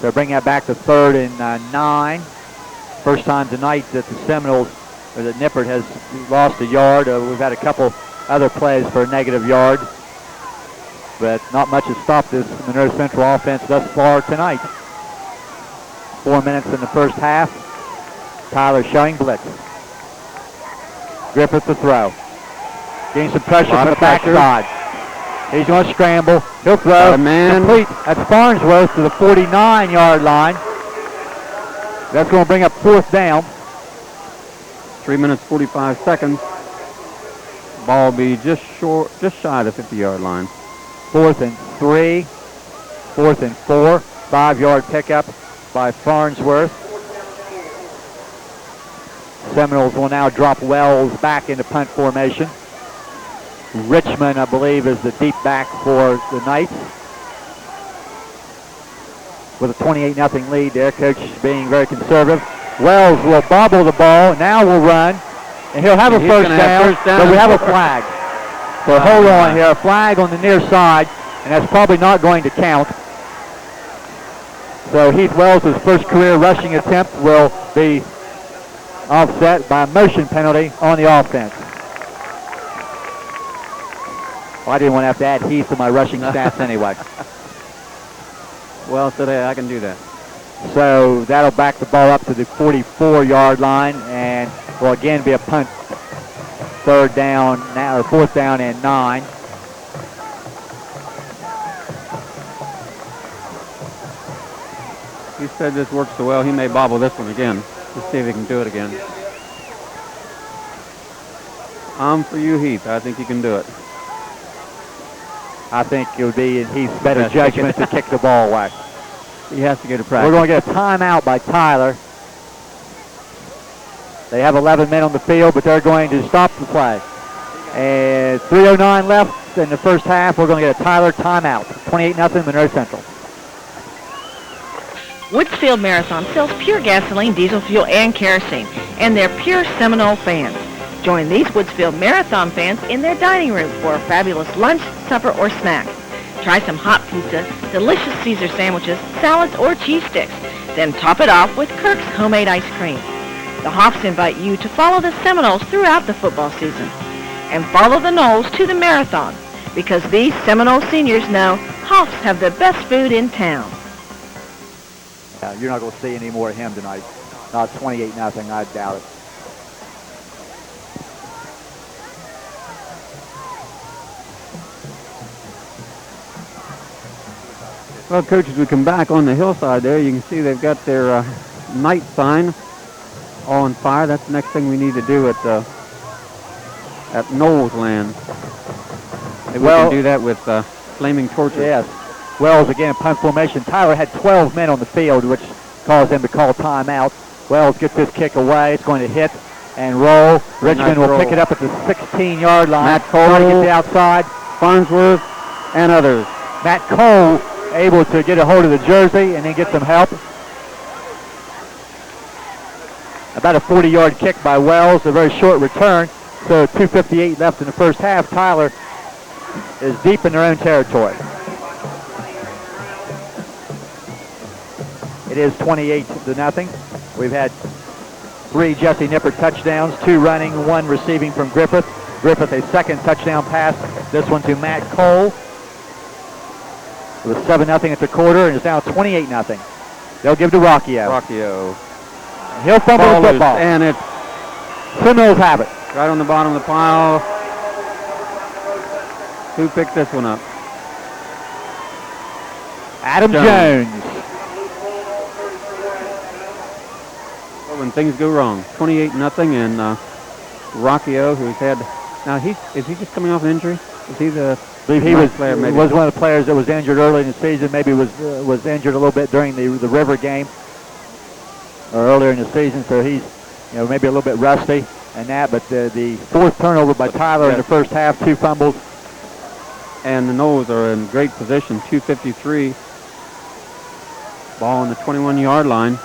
They'll bring that back to 3rd and 9. First time tonight that the Seminoles, or that Nippert has lost a yard. We've had a couple other plays for a negative yard, but not much has stopped this Monroe Central offense thus far tonight. 4 minutes in the first half. Tyler showing blitz. Griffith to throw. Getting some pressure from the backside. He's going to scramble. He'll throw. Complete. That's Farnsworth to the 49-yard line. That's going to bring up 4th down. 3 minutes, 45 seconds. Ball will be just shy of the 50-yard line. 4th and 3. 4th and 4. 5-yard pickup by Farnsworth. Seminoles will now drop Wells back into punt formation. Richmond, I believe, is the deep back for the Knights. With a 28-0 lead there, coach being very conservative. Wells will bobble the ball, now will run, and he'll have a first down, but we have a flag. So hold on here, a flag on the near side, and that's probably not going to count. So Heath Wells' first career rushing attempt will be offset by a motion penalty on the offense. Well, I didn't want to have to add Heath to my rushing stats anyway. Well, today I can do that. So that'll back the ball up to the 44-yard line, and will again be a punt. 3rd down now, or 4th down and 9. He said this works so well, he may bobble this one again. Let's see if he can do it again. I'm for you, Heath. I think you can do it. I think it would be in Heath's better judgment to kick the ball away. He has to get a practice. We're going to get a timeout by Tyler. They have 11 men on the field, but they're going to stop the play. And 3:09 left in the first half. We're going to get a Tyler timeout. 28-0 Monroe Central. Woodsfield Marathon sells pure gasoline, diesel fuel, and kerosene, and they're pure Seminole fans. Join these Woodsfield Marathon fans in their dining room for a fabulous lunch, supper, or snack. Try some hot pizza, delicious Caesar sandwiches, salads, or cheese sticks. Then top it off with Kirk's homemade ice cream. The Hoffs invite you to follow the Seminoles throughout the football season. And follow the Noles to the marathon, because these Seminole seniors know Hoffs have the best food in town. You're not going to see any more of him tonight. Not 28-0, I doubt it. Well, Coach, as we come back on the hillside there, you can see they've got their night sign all on fire. That's the next thing we need to do at Knowles Land. Maybe we can do that with flaming torches. Yes. Wells again in punt formation. Tyler had 12 men on the field, which caused them to call timeout. Wells gets this kick away. It's going to hit and roll. Richmond will pick it up at the 16-yard line. Matt Cole, trying to get the outside. Farnsworth, and others. Matt Cole able to get a hold of the jersey and then get some help. About a 40-yard kick by Wells, a very short return. So 2:58 left in the first half. Tyler is deep in their own territory. It is 28-0. We've had 3 Jesse Nippert touchdowns, 2 running, 1 receiving from Griffith. Griffith a second touchdown pass. This one to Matt Cole. It was 7-0 at the quarter, and it's now 28-0. They'll give to Rocchio. Rocchio. He'll fumble the football. And it's Seminoles have it. right on the bottom of the pile. Who picked this one up? Adam Jones. Well, when things go wrong, 28-0, and Rocchio, who's had, now is he just coming off an injury? Is he the? I believe he maybe. was one of the players that was injured early in the season. Maybe was injured a little bit during the River game or earlier in the season. So he's maybe a little bit rusty and that. But the fourth turnover by Tyler in the first half, 2 fumbles. And the Noles are in great position, 2:53. Ball on the 21-yard line.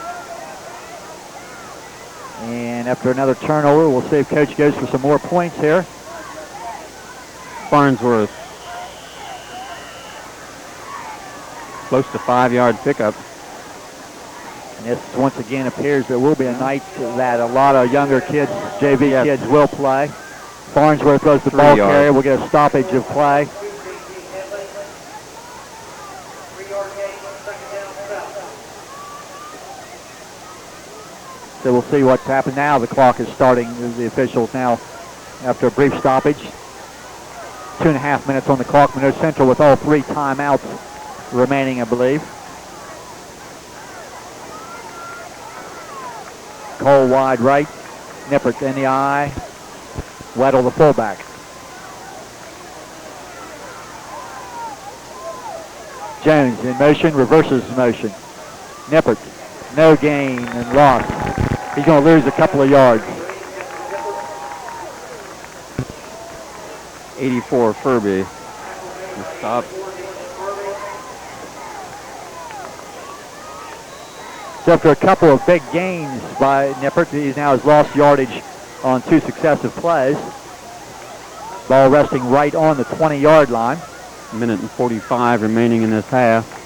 And after another turnover, we'll see if Coach goes for some more points here. Farnsworth. Close to 5-yard pickup. And this once again appears there will be a night that a lot of younger kids, JV kids, will play. Farnsworth throws the ball carrier. We'll get a stoppage of play. So we'll see what's happened now. The clock is starting, the officials now, after a brief stoppage. 2.5 minutes on the clock. Monroe Central with all 3 timeouts remaining, I believe. Cole wide right. Nippert in the eye. Weddle the fullback. Jones in motion, reverses motion. Nippert, no gain and loss. He's going to lose a couple of yards. 84 Furby. Stop. So after a couple of big gains by Nippert, he now has lost yardage on 2 successive plays. Ball resting right on the 20-yard line. 1:45 remaining in this half.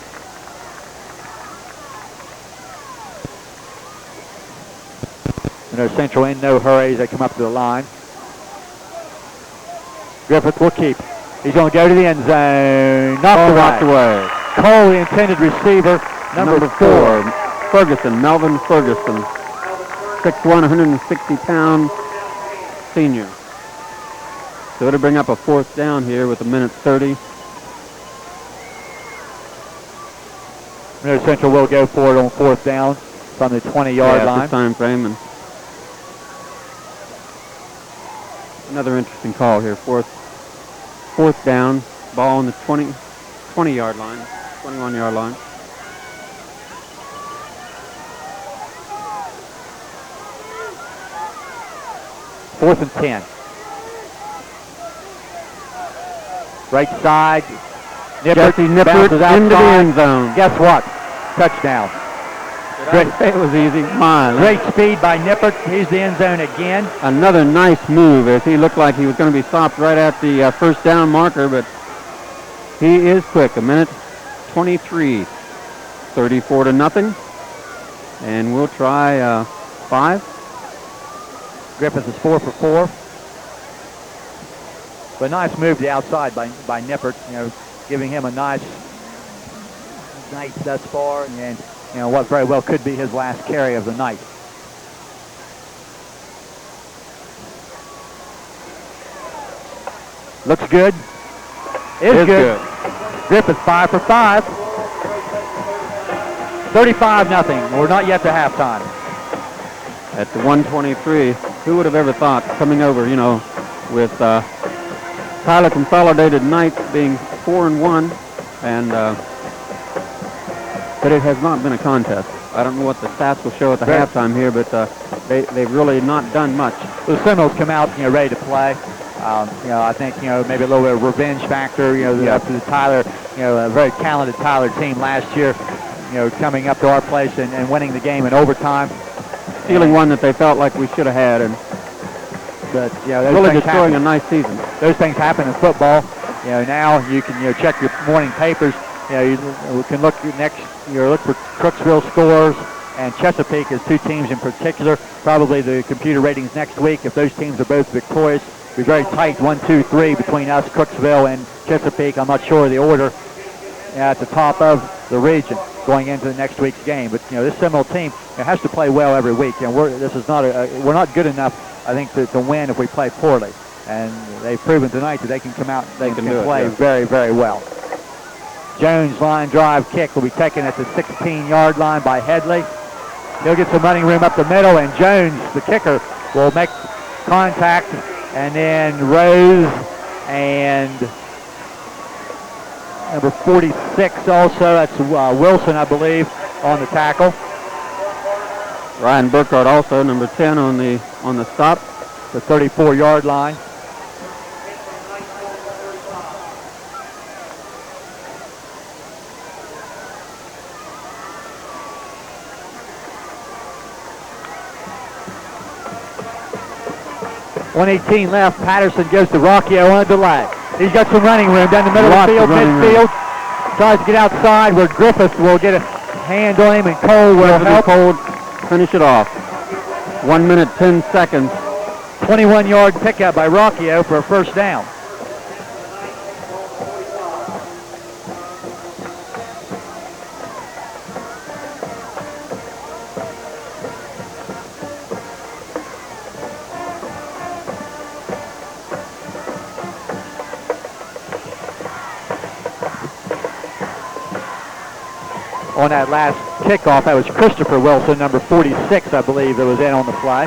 Monroe Central in no hurry as they come up to the line. Griffith will keep. He's going to go to the end zone. Knocked away. Cole, the intended receiver, number 4. Ferguson, Melvin Ferguson. 6'1", 160-pound senior. So it'll bring up a 4th down here with 1:30. Monroe Central will go for it on 4th down from the 20-yard line. This time frame. And another interesting call here. 4th down, ball on the 20-yard line, 21-yard line. Fourth and 10. Right side. Jesse Nippert into the end zone. Guess what? Touchdown. Great. It was easy. My Great speed by Nippert. He's the end zone again. Another nice move as he looked like he was going to be stopped right at the first down marker, but he is quick. 1:23, 34-0, and we'll try 5. Griffith is 4 for 4. But nice move to the outside by Nippert, giving him a nice night thus far, and what very well could be his last carry of the night. Looks good. Is good. Griffith 5 for 5. 35-0. We're not yet to halftime. At the 1:23, who would have ever thought coming over, with Tyler Consolidated Knights being 4-1, and but it has not been a contest. I don't know what the stats will show at the halftime here, but they've really not done much. The Seminoles come out, ready to play. I think, maybe a little bit of revenge factor, after the Tyler, a very talented Tyler team last year, coming up to our place and winning the game in overtime. Stealing one that they felt like we should have had, and really destroying a nice season. Those things happen in football. Now you can, check your morning papers. You can look look for Crooksville scores and Chesapeake as two teams in particular. Probably the computer ratings next week, if those teams are both victorious, be very tight, 1, 2, 3 between us, Crooksville, and Chesapeake. I'm not sure of the order at the top of the region going into the next week's game. But this Seminole team has to play well every week. We're not good enough, I think, to win if we play poorly. And they've proven tonight that they can come out and they can play very, very well. Jones line drive kick will be taken at the 16-yard line by Headley. He'll get some running room up the middle, and Jones, the kicker, will make contact, and then Rose and number 46 also, that's Wilson, I believe, on the tackle. Ryan Burkhardt also, number 10 on the stop. The 34-yard line. .118 left. Patterson goes to Rocchio on a delay. He's got some running room down the middle of the field, midfield. Tries to get outside where Griffith will get a hand on him, and Cole will help. Cole finish it off. 1 minute, 10 seconds. 21-yard pickup by Rocchio for a first down. On that last kickoff, that was Christopher Wilson, number 46, I believe, that was in on the fly.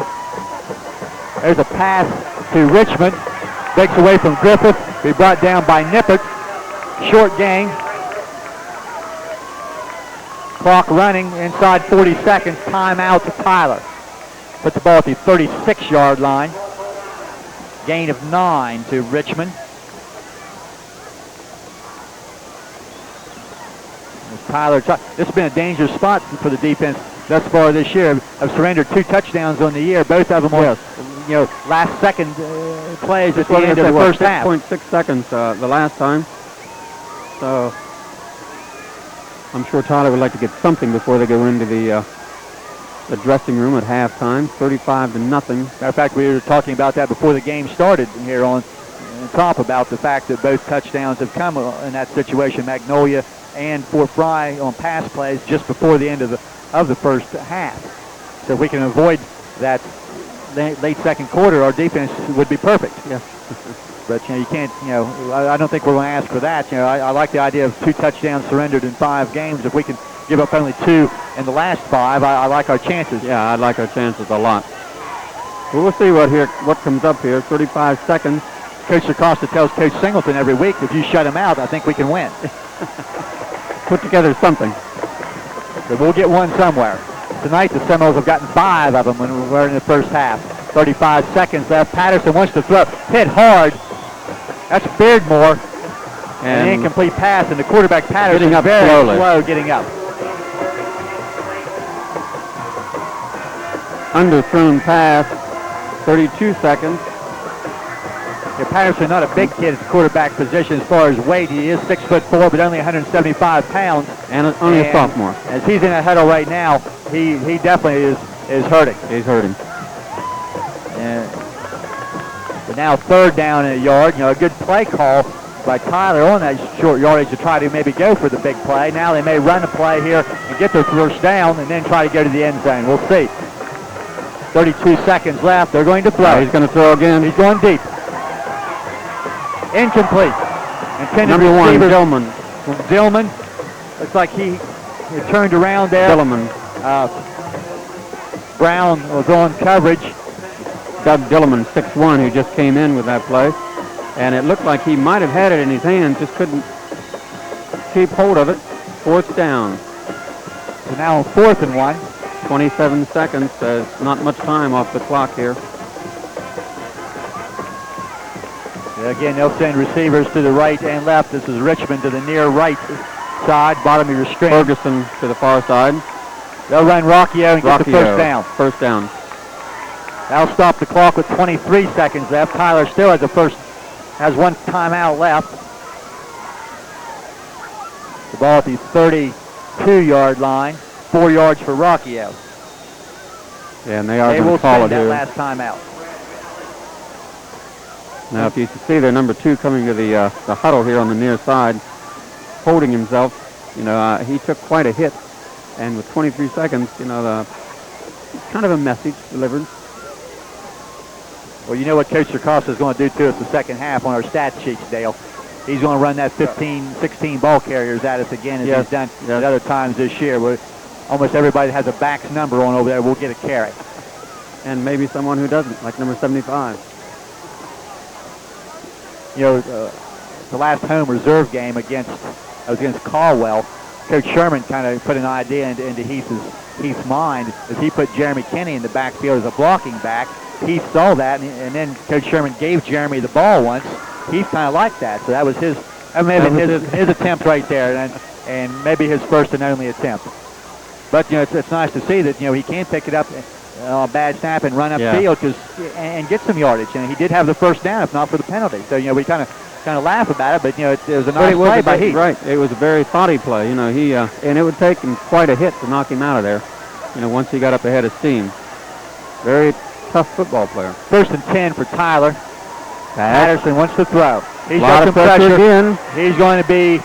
There's a pass to Richmond. Breaks away from Griffith. Be brought down by Nippert. Short gain. Clock running inside 40 seconds. Timeout to Tyler. Put the ball at the 36-yard line. Gain of 9 to Richmond. Tyler, this has been a dangerous spot for the defense thus far this year. Have surrendered 2 touchdowns on the year, both of them on last second plays at the end of the first half. 6.6 seconds the last time. So I'm sure Tyler would like to get something before they go into the dressing room at halftime. 35-0. Matter of fact, we were talking about that before the game started here on top, about the fact that both touchdowns have come in that situation. Magnolia and Fort Fry on pass plays just before the end of the first half. So if we can avoid that late second quarter, our defense would be perfect. Yeah. But you can't. I don't think we're going to ask for that. I like the idea of 2 touchdowns surrendered in 5 games. If we can give up only 2 in the last 5, I like our chances. Yeah, I like our chances a lot. Well, we'll see what comes up here. 35 seconds. Coach Acosta tells Coach Singleton every week, if you shut him out, I think we can win. Put together something. But we'll get one somewhere. Tonight, the Seminoles have gotten 5 of them when we were in the first half. 35 seconds left. Patterson wants to throw. Hit hard. That's Beardmore. And an incomplete pass, and the quarterback Patterson getting up very slowly. slow getting up. underthrown pass, 32 seconds. Yeah, Patterson, not a big kid at the quarterback position as far as weight. He is 6'4", but only 175 pounds. And only a sophomore. As he's in a huddle right now, he definitely is hurting. He's hurting. But now third down and a yard. A good play call by Tyler on that short yardage to try to maybe go for the big play. Now they may run the play here and get their first down and then try to go to the end zone. We'll see. 32 seconds left. They're going to throw. He's going to throw again. He's going deep. Incomplete. Intended Number one, receiver Dillman. Dillman. Looks like he turned around there. Dillman. Brown was on coverage. Doug Dillman, 6'1", who just came in with that play. And it looked like he might have had it in his hand, just couldn't keep hold of it. Fourth down. So now on 4th and 1. 27 seconds. Not much time off the clock here. Again, they'll send receivers to the right and left. This is Richmond to the near right side, bottom of your screen. Ferguson to the far side. They'll run Rockio and get the first down. First down. That'll stop the clock with 23 seconds left. Tyler still has one timeout left. The ball at the 32-yard line. 4 yards for Rockio. Yeah, and they are going to call it here. They will send that last timeout. Now, if you see their number 2 coming to the huddle here on the near side, holding himself, he took quite a hit. And with 23 seconds, kind of a message delivered. Well, you know what Coach Sarkossa is going to do to us the second half on our stat sheets, Dale. He's going to run that 15, 16 ball carriers at us again as he's done at other times this year. Almost everybody that has a back's number on over there will get a carry. And maybe someone who doesn't, like number 75. The last home reserve game against Caldwell, Coach Sherman kind of put an idea into Heath's mind as he put Jeremy Kinney in the backfield as a blocking back. Heath saw that, and then Coach Sherman gave Jeremy the ball once. Heath kind of liked that, so that was his attempt right there, and maybe his first and only attempt. But it's nice to see that he can pick it up a bad snap and run upfield and get some yardage. And he did have the first down, if not for the penalty. So we kind of laugh about it, but it was a nice play by Heath. Right, it was a very thoughty play. And it would take him quite a hit to knock him out of there. Once he got up ahead of steam. Very tough football player. 1st and 10 for Tyler. Patterson wants to throw. He's got some pressure again. He's going to be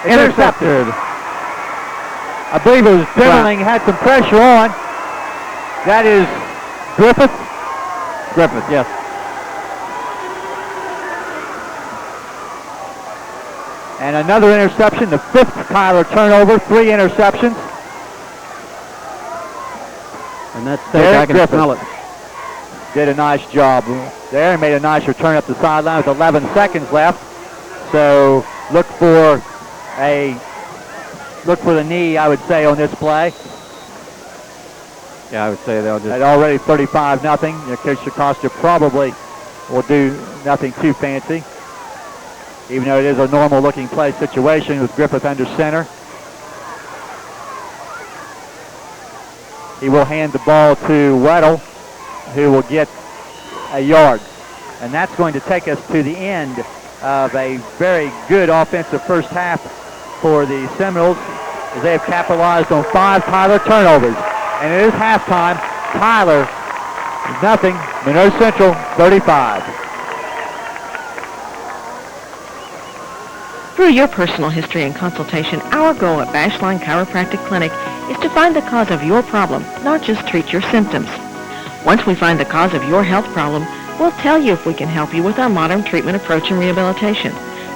intercepted. I believe it was Dimmerling had some pressure on. That is Griffith. Griffith, yes. And another interception, the 5th Tyler turnover, 3 interceptions. And that's I can smell it. Did a nice job there and made a nice return up the sideline with 11 seconds left. So look for the knee, I would say, on this play. Yeah, I would say they'll just... At already 35-0. Coach Sarkossa probably will do nothing too fancy, even though it is a normal-looking play situation with Griffith under center. He will hand the ball to Weddle, who will get a yard. And that's going to take us to the end of a very good offensive first half for the Seminoles, as they have capitalized on 5 Tyler turnovers. And it is halftime. Tyler, nothing. Monroe Central, 35. Through your personal history and consultation, our goal at Bashline Chiropractic Clinic is to find the cause of your problem, not just treat your symptoms. Once we find the cause of your health problem, we'll tell you if we can help you with our modern treatment approach and rehabilitation,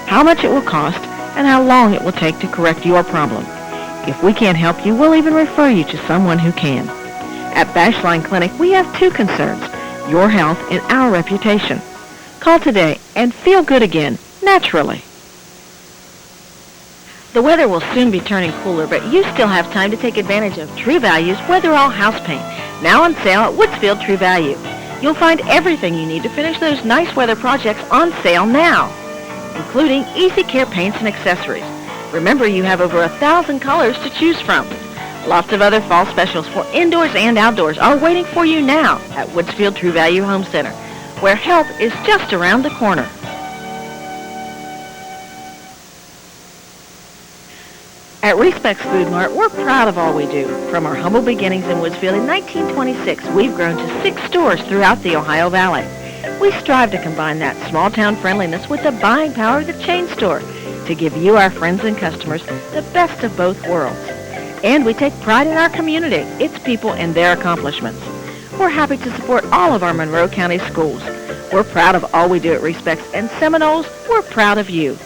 how much it will cost, and how long it will take to correct your problem. If we can't help you, we'll even refer you to someone who can. At Bashline Clinic, we have 2 concerns, your health and our reputation. Call today and feel good again, naturally. The weather will soon be turning cooler, but you still have time to take advantage of True Value's Weatherall House Paint, now on sale at Woodsfield True Value. You'll find everything you need to finish those nice weather projects on sale now, including easy care paints and accessories. Remember, you have over 1,000 colors to choose from. Lots of other fall specials for indoors and outdoors are waiting for you now at Woodsfield True Value Home Center, where health is just around the corner. At Respects Food Mart, we're proud of all we do. From our humble beginnings in Woodsfield in 1926, we've grown to 6 stores throughout the Ohio Valley. We strive to combine that small-town friendliness with the buying power of the chain store to give you, our friends and customers, the best of both worlds. And we take pride in our community, its people, and their accomplishments. We're happy to support all of our Monroe County schools. We're proud of all we do at Respects, and Seminoles, we're proud of you.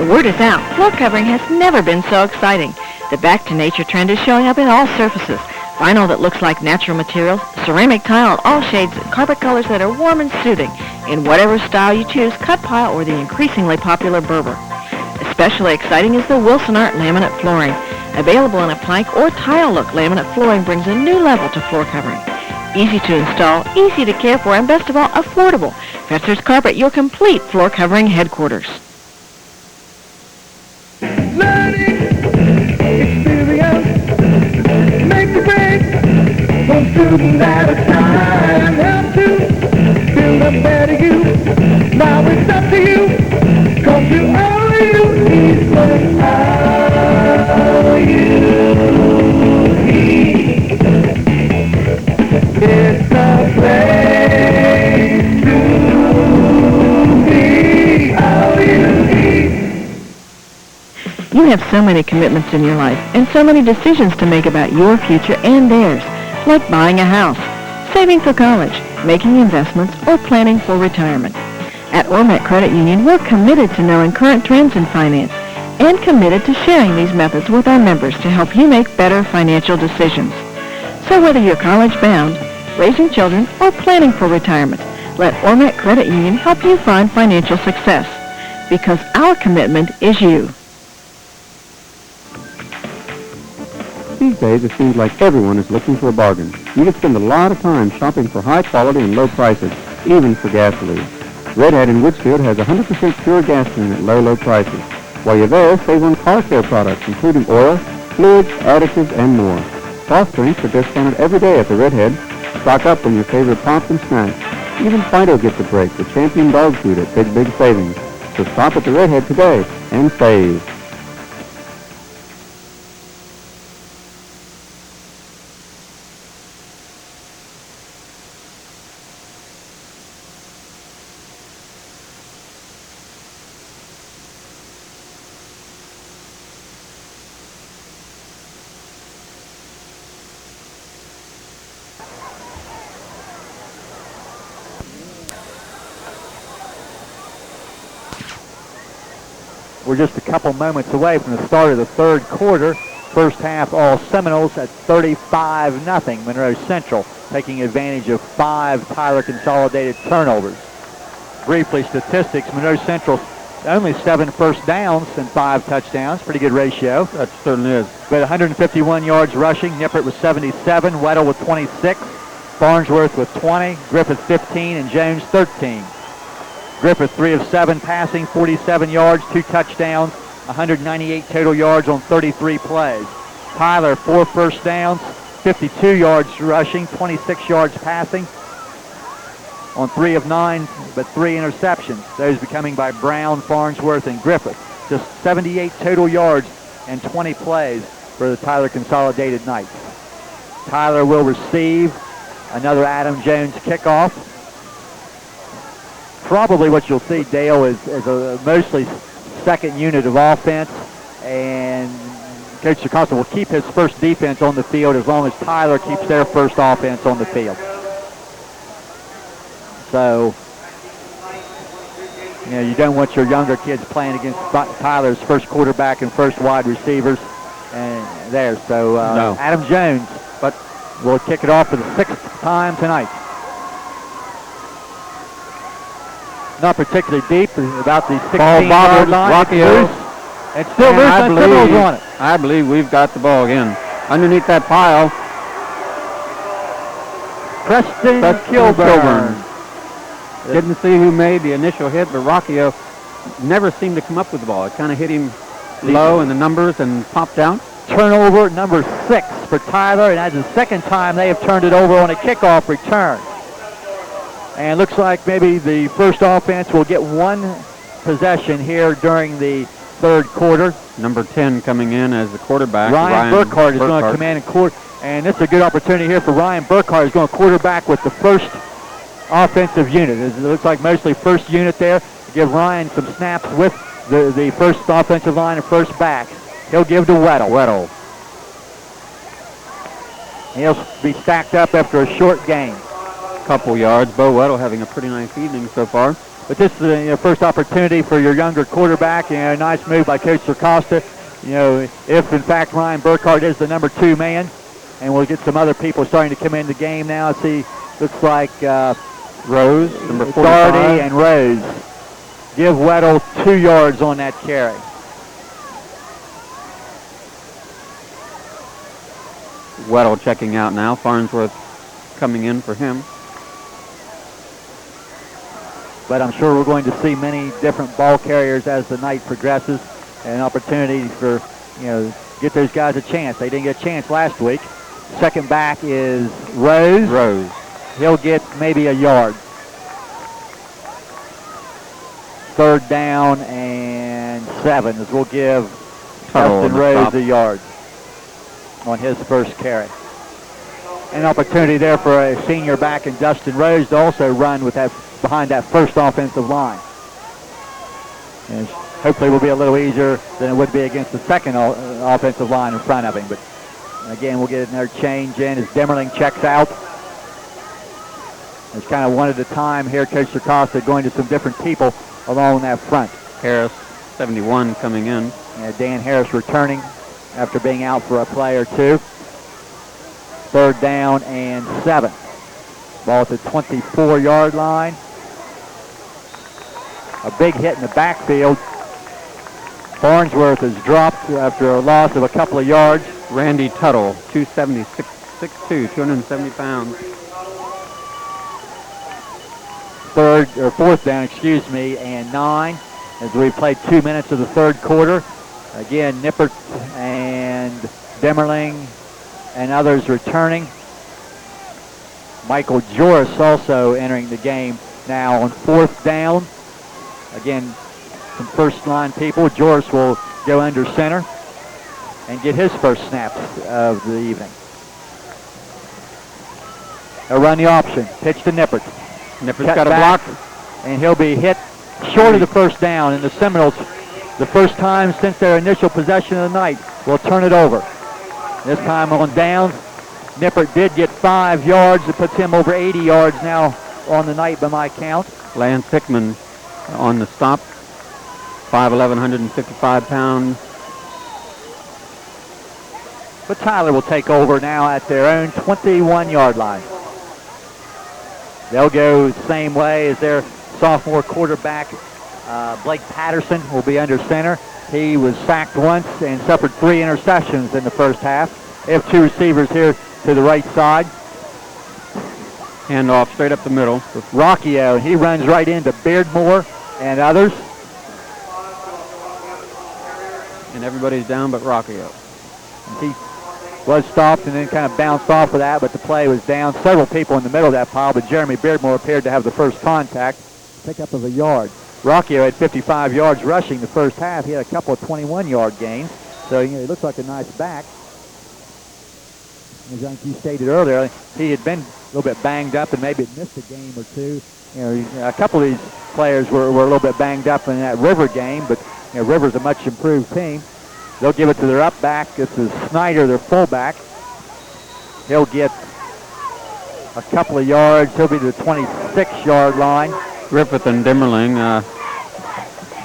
The word is out. Floor covering has never been so exciting. The back to nature trend is showing up in all surfaces. Vinyl that looks like natural materials, ceramic tile in all shades, carpet colors that are warm and soothing. In whatever style you choose, cut pile or the increasingly popular Berber. Especially exciting is the Wilson Art laminate flooring. Available in a plank or tile look, laminate flooring brings a new level to floor covering. Easy to install, easy to care for, and best of all, affordable. Fetzer's Carpet, your complete floor covering headquarters. Make the break, one student at a time. Help to build a better you. Now it's up to you. Come to all you need, but all you need. It's a place to be. All you need. You have so many commitments in your life and so many decisions to make about your future and theirs, like buying a house, saving for college, making investments, or planning for retirement. At Ormet Credit Union, we're committed to knowing current trends in finance and committed to sharing these methods with our members to help you make better financial decisions. So whether you're college-bound, raising children, or planning for retirement, let Ormet Credit Union help you find financial success, because our commitment is you. These days, it seems like everyone is looking for a bargain. You can spend a lot of time shopping for high quality and low prices, even for gasoline. Redhead in Woodsfield has 100% pure gasoline at low prices. While you're there, save on car care products, including oil, fluids, additives, and more. Soft drinks are discounted every day at the Redhead. Stock up on your favorite pops and snacks. Even Fido gets a break with Champion dog food at big savings. So stop at the Redhead today and save. we're just a couple moments away from the start of the third quarter. First half, all Seminoles at 35-0. Monroe Central taking advantage of 5 Tyler Consolidated turnovers. Briefly, statistics, Monroe Central only 7 first downs and 5 touchdowns. Pretty good ratio. That certainly is. But 151 yards rushing. Nippert with 77. Weddle with 26. Farnsworth with 20. Griffith 15 and Jones 13. Griffith 3 of 7 passing, 47 yards, 2 touchdowns, 198 total yards on 33 plays. Tyler 4 first downs, 52 yards rushing, 26 yards passing on 3 of 9, but 3 interceptions. Those becoming by Brown, Farnsworth, and Griffith. Just 78 total yards and 20 plays for the Tyler Consolidated Knights. Tyler will receive another Adam Jones kickoff. Probably what you'll see, Dale, is a mostly second unit of offense, and Coach Acosta will keep his first defense on the field as long as Tyler keeps their first offense on the field. So, you don't want your younger kids playing against Tyler's first quarterback and first wide receivers and there. So no. Adam Jones, but we'll kick it off for the 6th time tonight. Not particularly deep, about the 16-yard line. Rocky and still loose on Seminoles on it. I believe we've got the ball again. Underneath that pile, Preston Kilburn. Didn't see who made the initial hit, but Rockio never seemed to come up with the ball. It kind of hit him low in the numbers and popped out. Turnover number 6 for Tyler, and that's the second time they have turned it over on a kickoff return. And looks like maybe the first offense will get 1 possession here during the third quarter. Number 10 coming in as the quarterback. Ryan Burkhardt is going to command and this is a good opportunity here for Ryan Burkhardt. He's going to quarterback with the first offensive unit. It looks like mostly first unit there. Give Ryan some snaps with the first offensive line and first back. He'll give to Weddle. He'll be stacked up after a short game. Couple yards. Bo Weddle having a pretty nice evening so far. But this is the first opportunity for your younger quarterback. Nice move by Coach Acosta. If in fact Ryan Burkhardt is the number 2 man, and we'll get some other people starting to come in the game now. See, looks like Rose, number 45. Darty and Rose. Give Weddle 2 yards on that carry. Weddle checking out now. Farnsworth coming in for him. But I'm sure we're going to see many different ball carriers as the night progresses, and an opportunity for, get those guys a chance. They didn't get a chance last week. Second back is Rose. He'll get maybe a yard. Third down and 7 as we'll give Dustin Rose a yard on his first carry. An opportunity there for a senior back in Dustin Rose to also run with that behind that first offensive line. And hopefully will be a little easier than it would be against the second offensive line in front of him. But again, we'll get another change in as Demmerling checks out. It's kind of one at a time here. Coach Acosta going to some different people along that front. Harris, 71, coming in. Dan Harris returning after being out for a play or two. Third down and 7. Ball at the 24-yard line. A big hit in the backfield. Farnsworth is dropped after a loss of a couple of yards. Randy Tuttle, 276, 6'2", 270 pounds. Fourth down, and 9 as we played 2 minutes of the third quarter. Again, Nippert and Demmerling and others returning. Michael Joris also entering the game now on 4th down. Again, some first line people. Joris will go under center and get his first snaps of the evening. They'll run the option. Pitch to Nippert. Nippert's got a block. And he'll be hit short of the first down. And the Seminoles, the first time since their initial possession of the night, will turn it over. This time on downs, Nippert did get 5 yards. It puts him over 80 yards now on the night by my count. Lance Hickman on the stop. 5'11", 155-pound. But Tyler will take over now at their own 21-yard line. They'll go the same way as their sophomore quarterback, Blake Patterson, will be under center. He was sacked once and suffered 3 interceptions in the first half. They have 2 receivers here to the right side. Hand off straight up the middle. Rocchio, he runs right into Beardmore and others. And everybody's down but Rocchio. He was stopped and then kind of bounced off of that, but the play was down. Several people in the middle of that pile, but Jeremy Beardmore appeared to have the first contact. Pickup of a yard. Rocchio had 55 yards rushing the first half. He had a couple of 21-yard gains, so he looks like a nice back. As you stated earlier, he had been a little bit banged up and maybe had missed a game or two. A couple of these players were a little bit banged up in that River game, but River's a much improved team. They'll give it to their up back. This is Snyder, their fullback. He'll get a couple of yards. He'll be to the 26-yard line. Griffith and Dimmerling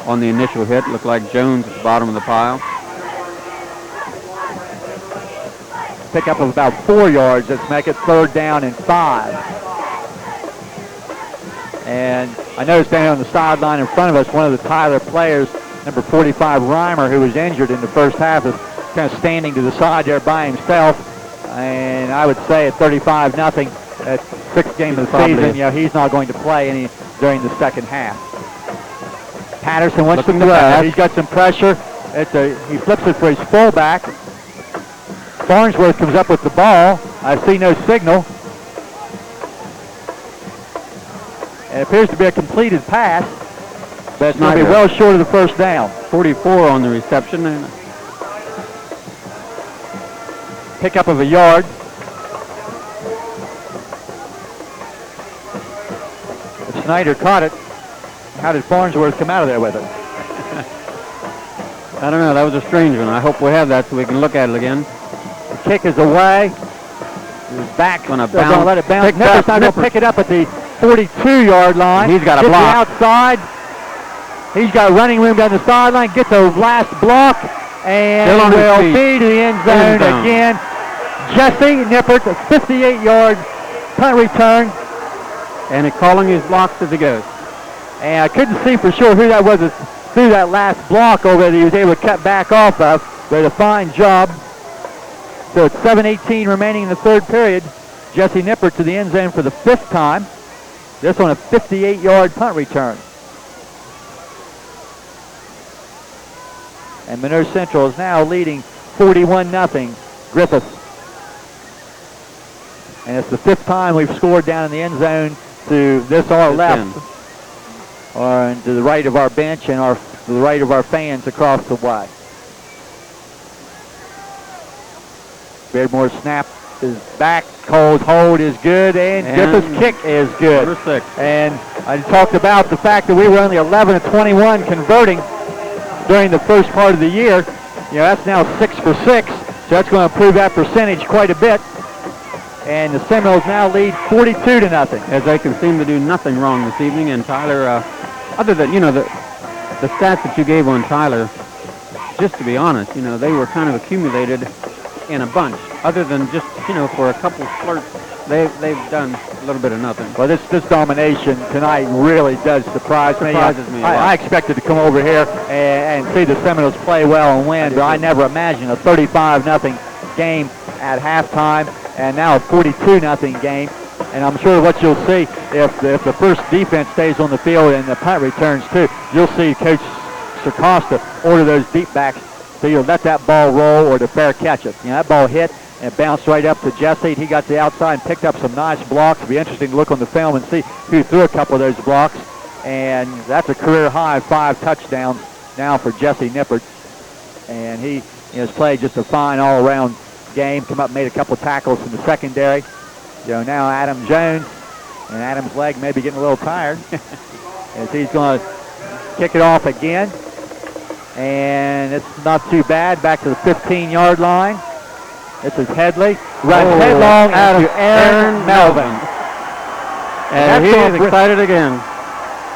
on the initial hit. Looked like Jones at the bottom of the pile. Pickup of about 4 yards. Let's make it 3rd down and 5. And I noticed down on the sideline in front of us, one of the Tyler players, number 45, Reimer, who was injured in the first half, is kind of standing to the side there by himself. And I would say at 35-0, at 6th game of the season, he's not going to play any during the second half. Patterson wants to throw. He's got some pressure. He flips it for his fullback. Farnsworth comes up with the ball. I see no signal. It appears to be a completed pass, but it's going to be well short of the first down. 44 on the reception. Pickup of a yard. If Snyder caught it, how did Farnsworth come out of there with it? I don't know. That was a strange one. I hope we have that so we can look at it again. The kick is away. His back going to let it bounce. Nipper's not going to pick it up at the 42-yard line. He's got a block. Outside. He's got running room down the sideline. Gets the last block and will be to the end zone again. Jesse Nippert, a 58-yard punt return. And calling his blocks as he goes. And I couldn't see for sure who that was through that last block over that he was able to cut back off of, but a fine job. So it's 7:18 remaining in the 3rd period. Jesse Nippert to the end zone for the 5th time. This one a 58-yard punt return. And Monroe Central is now leading 41-0 Griffith. And it's the 5th time we've scored down in the end zone to this our left, or to the right of our bench and to the right of our fans across the way. Beardmore's snap is back. Cole's hold is good, and Griffith's kick is good. Number 6. And I talked about the fact that we were only 11 of 21 converting during the first part of the year. That's now 6 for 6, so that's going to improve that percentage quite a bit. And the Seminoles now lead 42-0. As they can seem to do nothing wrong this evening, and Tyler, other than, the stats that you gave on Tyler, just to be honest, they were kind of accumulated in a bunch. Other than just, for a couple flirts, they've done a little bit of nothing. Well, this domination tonight really does surprise me. Surprises me a lot. I expected to come over here and see the Seminoles play well and win, but I never imagined a 35-0 game at halftime, and now a 42-0 game. And I'm sure what you'll see if the first defense stays on the field and the punt returns too, you'll see Coach Sarcosta order those deep backs so you'll let that ball roll or to fair catch it. That ball hit and it bounced right up to Jesse. He got to the outside and picked up some nice blocks. It'll be interesting to look on the film and see who threw a couple of those blocks. And that's a career high 5 touchdowns now for Jesse Nippert. And he has played just a fine all-around game. Come up and made a couple of tackles in the secondary. Now Adam Jones, and Adam's leg may be getting a little tired as he's going to kick it off again. And it's not too bad. Back to the 15-yard line. This is Headley. Runs headlong into Aaron Melvin. And he is excited again.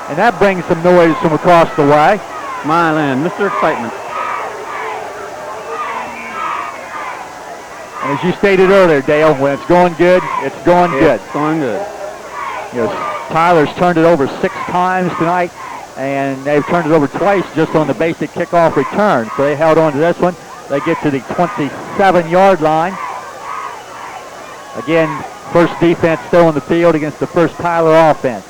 And that brings some noise from across the way. Smiling, Mr. Excitement. And as you stated earlier, Dale, when it's going good, it's going good. It's going good. You know, Tyler's turned it over 6 times tonight, and they've turned it over twice just on the basic kickoff return. So they held on to this one. They get to the 27-yard line. Again, first defense still on the field against the first Tyler offense.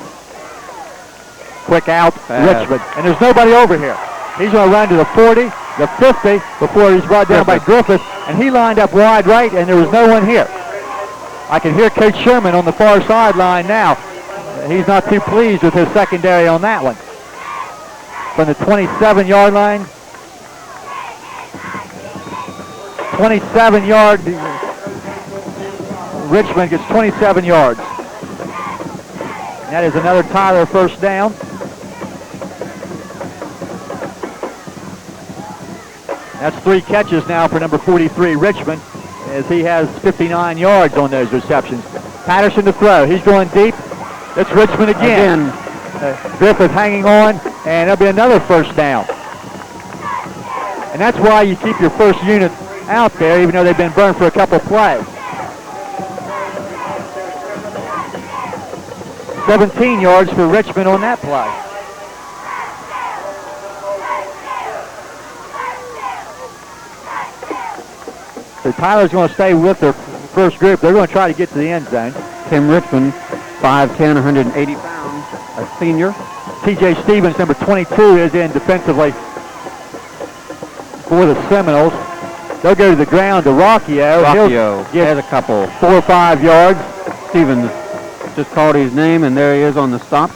Quick out, Richmond. And there's nobody over here. He's going to run to the 40, the 50, before he's brought down by Griffith. And he lined up wide right, and there was no one here. I can hear Coach Sherman on the far sideline now. He's not too pleased with his secondary on that one. From the 27-yard line. 27-yard. Richmond gets 27 yards. That is another Tyler first down. That's 3 catches now for number 43, Richmond, as he has 59 yards on those receptions. Patterson to throw. He's going deep. That's Richmond again. Griffith hanging on, and there'll be another first down. And that's why you keep your first unit out there, even though they've been burned for a couple plays. 17 yards for Richmond on that play. So Tyler's going to stay with their first group. They're going to try to get to the end zone. Tim Richmond, 5'10", 180 pounds, a senior. T.J. Stevens, number 22, is in defensively for the Seminoles. They'll go to the ground to Rocchio. Rocchio has a couple. 4 or 5 yards. Stevens just called his name, and there he is on the stop.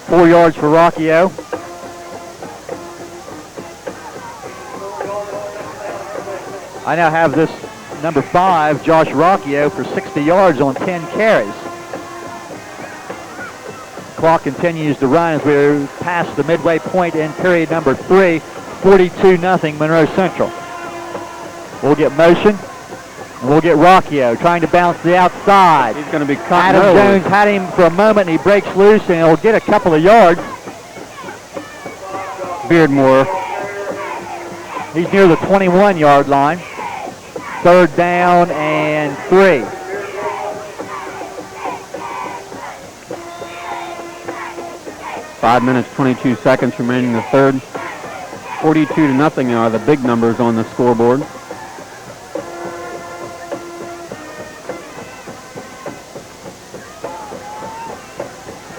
4 yards for Rocchio. I now have this number 5, Josh Rocchio, for 60 yards on 10 carries. Clock continues to run as we're past the midway point in period number 3, 42-0 Monroe Central. We'll get motion, and we'll get Rocchio trying to bounce to the outside. He's going to be caught. Adam Jones had him for a moment, and he breaks loose, and he'll get a couple of yards. Beardmore. He's near the 21-yard line. 3rd down and 3. Five minutes, 22 seconds remaining in the third. 42-0 are the big numbers on the scoreboard.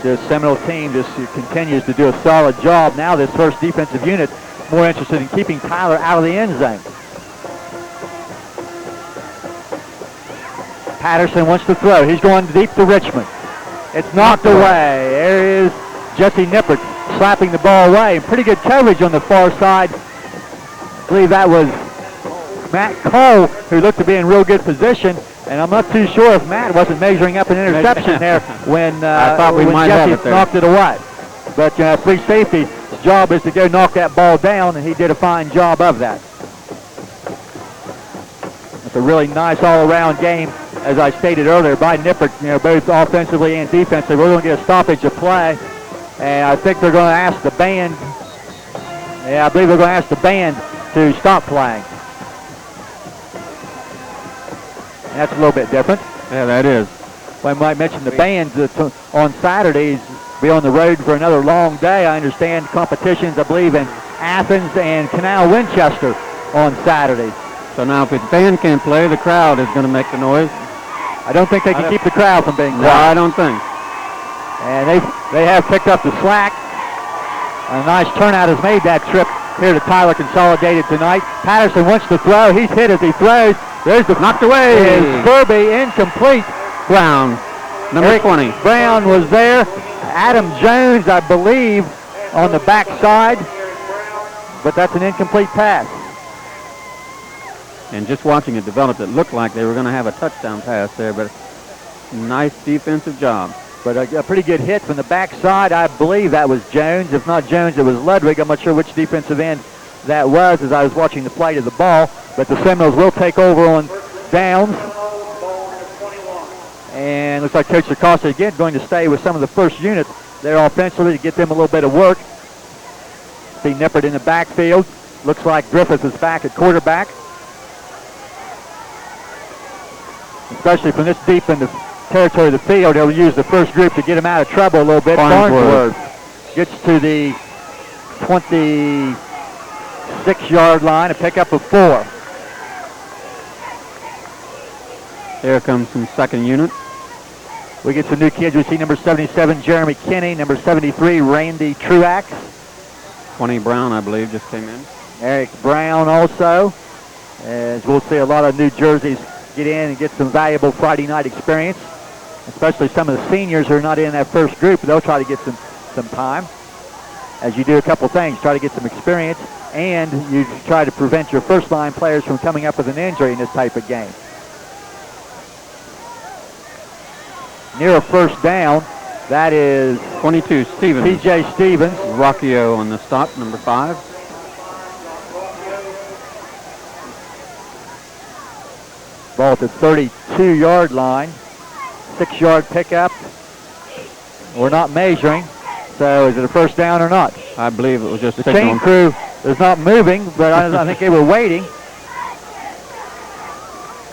The Seminole team just continues to do a solid job. Now this first defensive unit more interested in keeping Tyler out of the end zone. Patterson wants to throw. He's going deep to Richmond. It's knocked away. There is Jesse Nippert slapping the ball away. And pretty good coverage on the far side. I believe that was Matt Cole, who looked to be in real good position. And I'm not too sure if Matt wasn't measuring up an interception there when, I thought we might Jesse have it there. knocked it away. But free safety's job is to go knock that ball down, and he did a fine job of that. It's a really nice all-around game, as I stated earlier, by Nippert, both offensively and defensively. We're going to get a stoppage of play, and I think they're going to ask the band. Yeah, I believe they're going to ask the band to stop playing. And that's a little bit different. Yeah, that is. Well, I might mention the bands on Saturdays be on the road for another long day. I understand competitions, I believe, in Athens and Canal Winchester on Saturdays. So now if the band can't play, the crowd is going to make the noise. I don't think they can keep the crowd from being No, quiet. I don't think. And they have picked up the slack. A nice turnout has made that trip here to Tyler Consolidated tonight. Patterson wants to throw. He's hit as he throws. There's the knocked away. Is Furby incomplete. Brown, number 20. Brown was there. Adam Jones, I believe, on the backside. But that's an incomplete pass. And just watching it develop, it looked like they were going to have a touchdown pass there, but nice defensive job. But a pretty good hit from the backside. I believe that was Jones. If not Jones, it was Ludwig. I'm not sure which defensive end that was as I was watching the flight of the ball. But the Seminoles will take over on downs. And looks like Coach Acosta again going to stay with some of the first units there offensively to get them a little bit of work. See Nippert in the backfield. Looks like Griffith is back at quarterback. Especially from this deep in the territory of the field, he'll use the first group to get him out of trouble a little bit. Farnsworth gets to the 26-yard line, a pickup of 4. Here comes some second unit. We get some new kids. We see number 77, Jeremy Kinney, number 73, Randy Truax. 20 Brown, I believe, just came in. Eric Brown also. As we'll see a lot of new jerseys get in and get some valuable Friday night experience. Especially some of the seniors who are not in that first group. They'll try to get some time. As you do a couple things, try to get some experience, and you try to prevent your first line players from coming up with an injury in this type of game. Near a first down, that is 22 Stevens. P.J. Stevens. Rockio on the stop, number 5. Ball at the 32-yard line. 6-yard pickup. We're not measuring, so is it a first down or not? I believe it was just the chain crew is not moving, but I think they were waiting.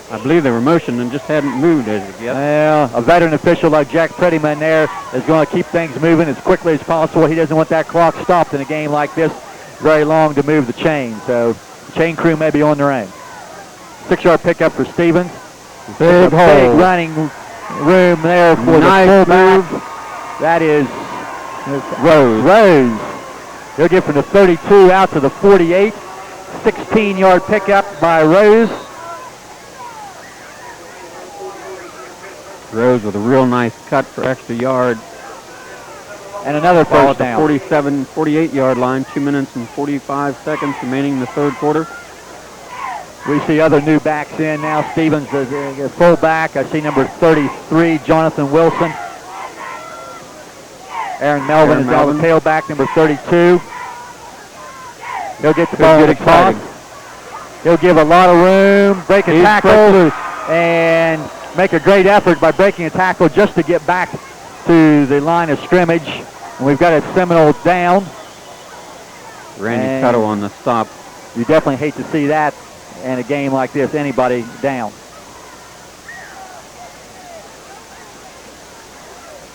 I believe they were motioned and just hadn't moved as of yet. Well, a veteran official like Jack Prettyman there is going to keep things moving as quickly as possible. He doesn't want that clock stopped in a game like this very long to move the chain, so the chain crew may be on their own. 6-yard pickup for Stevens. Big running room there for the fullback. That is Rose. He'll get from the 32 out to the 48. 16-yard pickup by Rose. Rose with a real nice cut for extra yard. And another first down. 48-yard line, 2 minutes and 45 seconds remaining in the third quarter. We see other new backs in now. Stevens is a fullback. I see number 33, Jonathan Wilson. Aaron Melvin is now the tailback, number 32. He'll get the ball across. He'll give a lot of room, break a tackle, and make a great effort by breaking a tackle just to get back to the line of scrimmage. And we've got a Seminole down. Randy Cutto on the stop. You definitely hate to see that in a game like this, anybody down.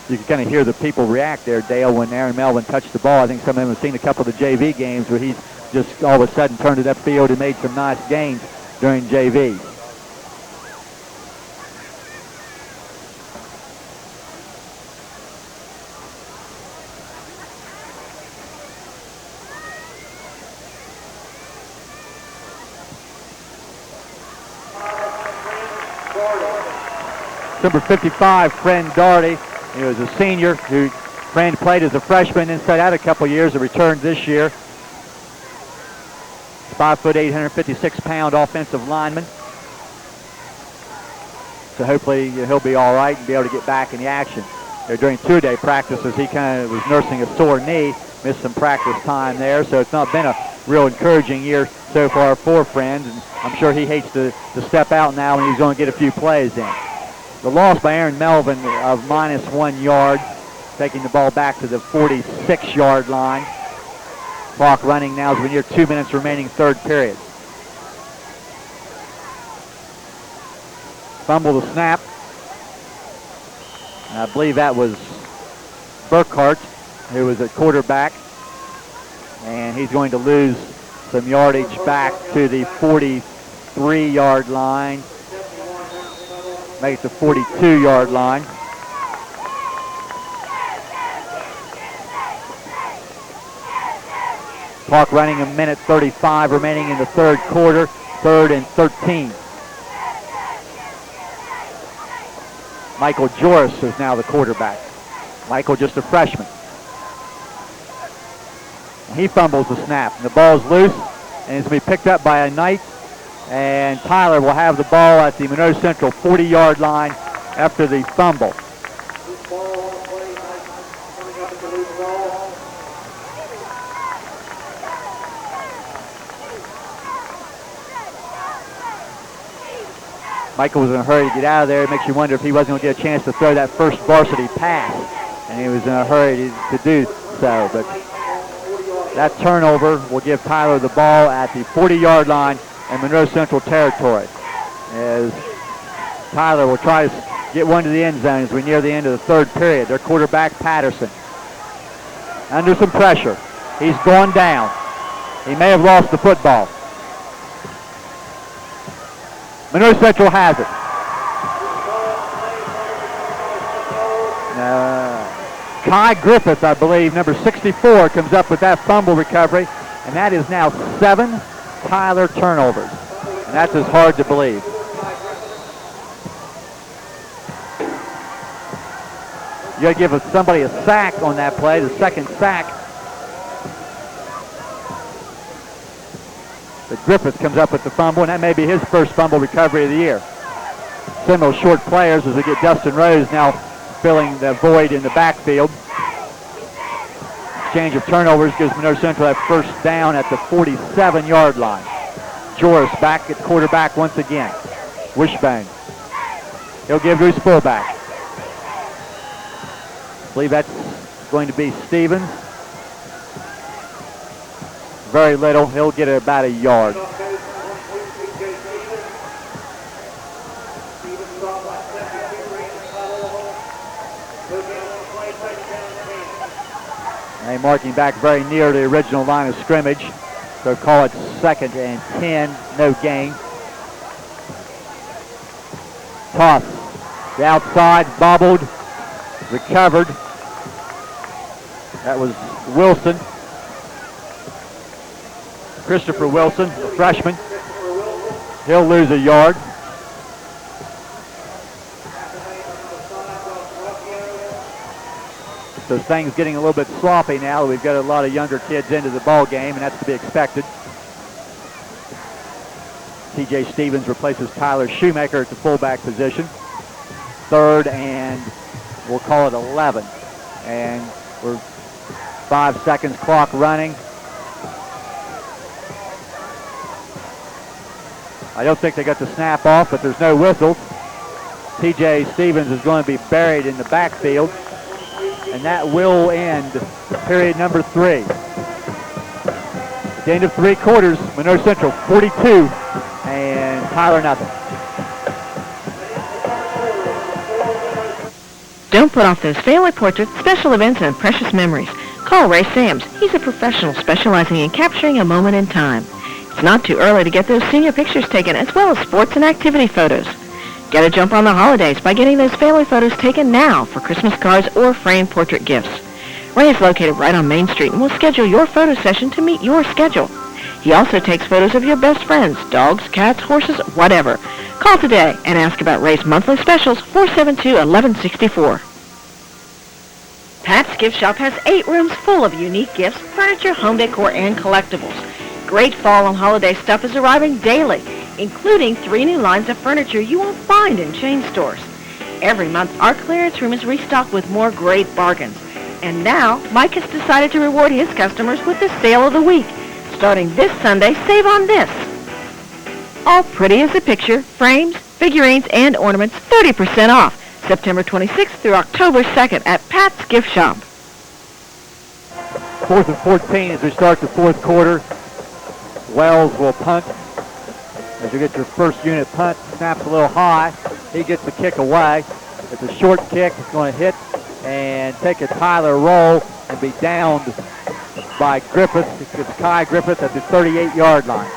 You can kind of hear the people react there, Dale, when Aaron Melvin touched the ball. I think some of them have seen a couple of the JV games where he's just all of a sudden turned it upfield and made some nice gains during JV. Number 55, Friend Daugherty. He was a senior who Friend played as a freshman and sat out a couple years and returned this year. 5'8", 156-pound offensive lineman. So hopefully he'll be all right and be able to get back in the action. During two-day practices, he kind of was nursing a sore knee, missed some practice time there, so it's not been a real encouraging year so far for Friend, and I'm sure he hates to step out now when he's going to get a few plays in. The loss by Aaron Melvin of -1 yard, taking the ball back to the 46-yard line. Clock running now as we near 2 minutes remaining third period. Fumble the snap. And I believe that was Burkhart, who was at quarterback. And he's going to lose some yardage back to the 43-yard line. Make it the 42-yard line. Clock running, 1:35 remaining in the third quarter. 3rd and 13. Michael Joris is now the quarterback. Michael just a freshman. He fumbles the snap. And the ball's loose, and it's going to be picked up by a Knight. And Tyler will have the ball at the Monroe Central 40-yard line after the fumble. Michael was in a hurry to get out of there. It makes you wonder if he wasn't going to get a chance to throw that first varsity pass. and he was in a hurry to do so. But that turnover will give Tyler the ball at the 40-yard line in Monroe Central territory, as Tyler will try to get one to the end zone as we near the end of the third period. Their quarterback, Patterson, under some pressure. He's gone down. He may have lost the football. Monroe Central has it. Kai Griffith, I believe, number 64, comes up with that fumble recovery, and that is now 7 Tyler turnovers. And that's just hard to believe. You got to give somebody a sack on that play, the second sack. But Griffith comes up with the fumble, and that may be his first fumble recovery of the year. Similar short players as we get Dustin Rose now filling the void in the backfield. Exchange of turnovers gives Monroe Central that first down at the 47-yard line. Joris back at quarterback once again. Wishbone. He'll give to his fullback. I believe that's going to be Stevens. Very little. He'll get about a yard. They marking back very near the original line of scrimmage. So call it 2nd and 10, no gain. Toss. The outside, bobbled, recovered. That was Wilson. Christopher Wilson, the freshman. He'll lose a yard. So things getting a little bit sloppy now. We've got a lot of younger kids into the ball game, and that's to be expected. T.J. Stevens replaces Tyler Shoemaker at the fullback position. 3rd and we'll call it 11. And we're 5 seconds clock running. I don't think they got the snap off, but there's no whistle. T.J. Stevens is going to be buried in the backfield. And that will end period number 3. At the end of 3 quarters, Monroe Central 42 and Tyler nothing. Don't put off those family portraits, special events, and precious memories. Call Ray Sams. He's a professional specializing in capturing a moment in time. It's not too early to get those senior pictures taken, as well as sports and activity photos. Get a jump on the holidays by getting those family photos taken now for Christmas cards or framed portrait gifts. Ray is located right on Main Street and will schedule your photo session to meet your schedule. He also takes photos of your best friends, dogs, cats, horses, whatever. Call today and ask about Ray's monthly specials, 472-1164. Pat's Gift Shop has 8 rooms full of unique gifts, furniture, home decor, and collectibles. Great fall and holiday stuff is arriving daily, including 3 new lines of furniture you won't find in chain stores. Every month, our clearance room is restocked with more great bargains. And now, Mike has decided to reward his customers with the sale of the week. Starting this Sunday, save on this. All pretty as a picture, frames, figurines, and ornaments, 30% off. September 26th through October 2nd at Pat's Gift Shop. 4th and 14 as we start the 4th quarter. Wells will punt. As you get your first unit punt, snaps a little high. He gets the kick away. It's a short kick. It's going to hit and take a Tyler roll and be downed by Griffith. It's Kai Griffith at the 38-yard line.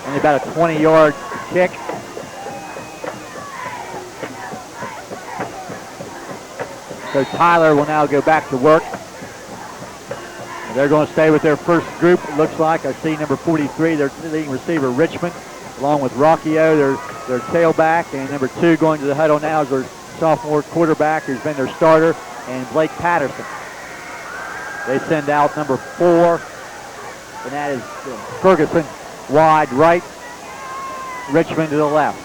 And about a 20-yard kick. So Tyler will now go back to work. They're going to stay with their first group, it looks like. I see number 43, their leading receiver, Richmond, along with Rockio, their tailback, and number 2 going to the huddle now is their sophomore quarterback, who's been their starter, and Blake Patterson. They send out number 4, and that is Ferguson, wide right, Richmond to the left.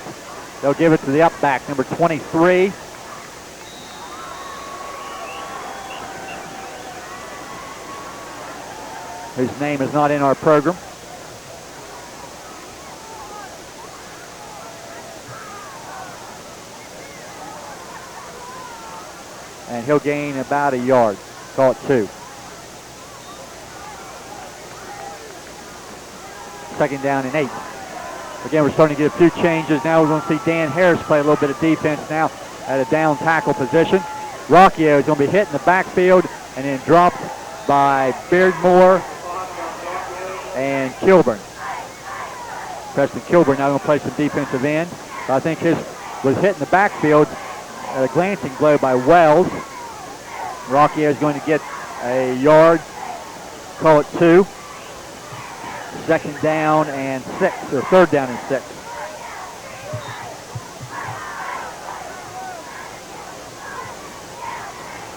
They'll give it to the up back, number 23. Whose name is not in our program. and he'll gain about a yard. Call it 2. Second down and 8. Again, we're starting to get a few changes. Now we're going to see Dan Harris play a little bit of defense now at a down tackle position. Rocchio is going to be hit in the backfield and then dropped by Beardmore and Kilburn. Preston Kilburn now going to play some defensive end. I think his was hit in the backfield at a glancing blow by Wells. Rocchio is going to get a yard. Call it 2. Second down and 6, or third down and 6.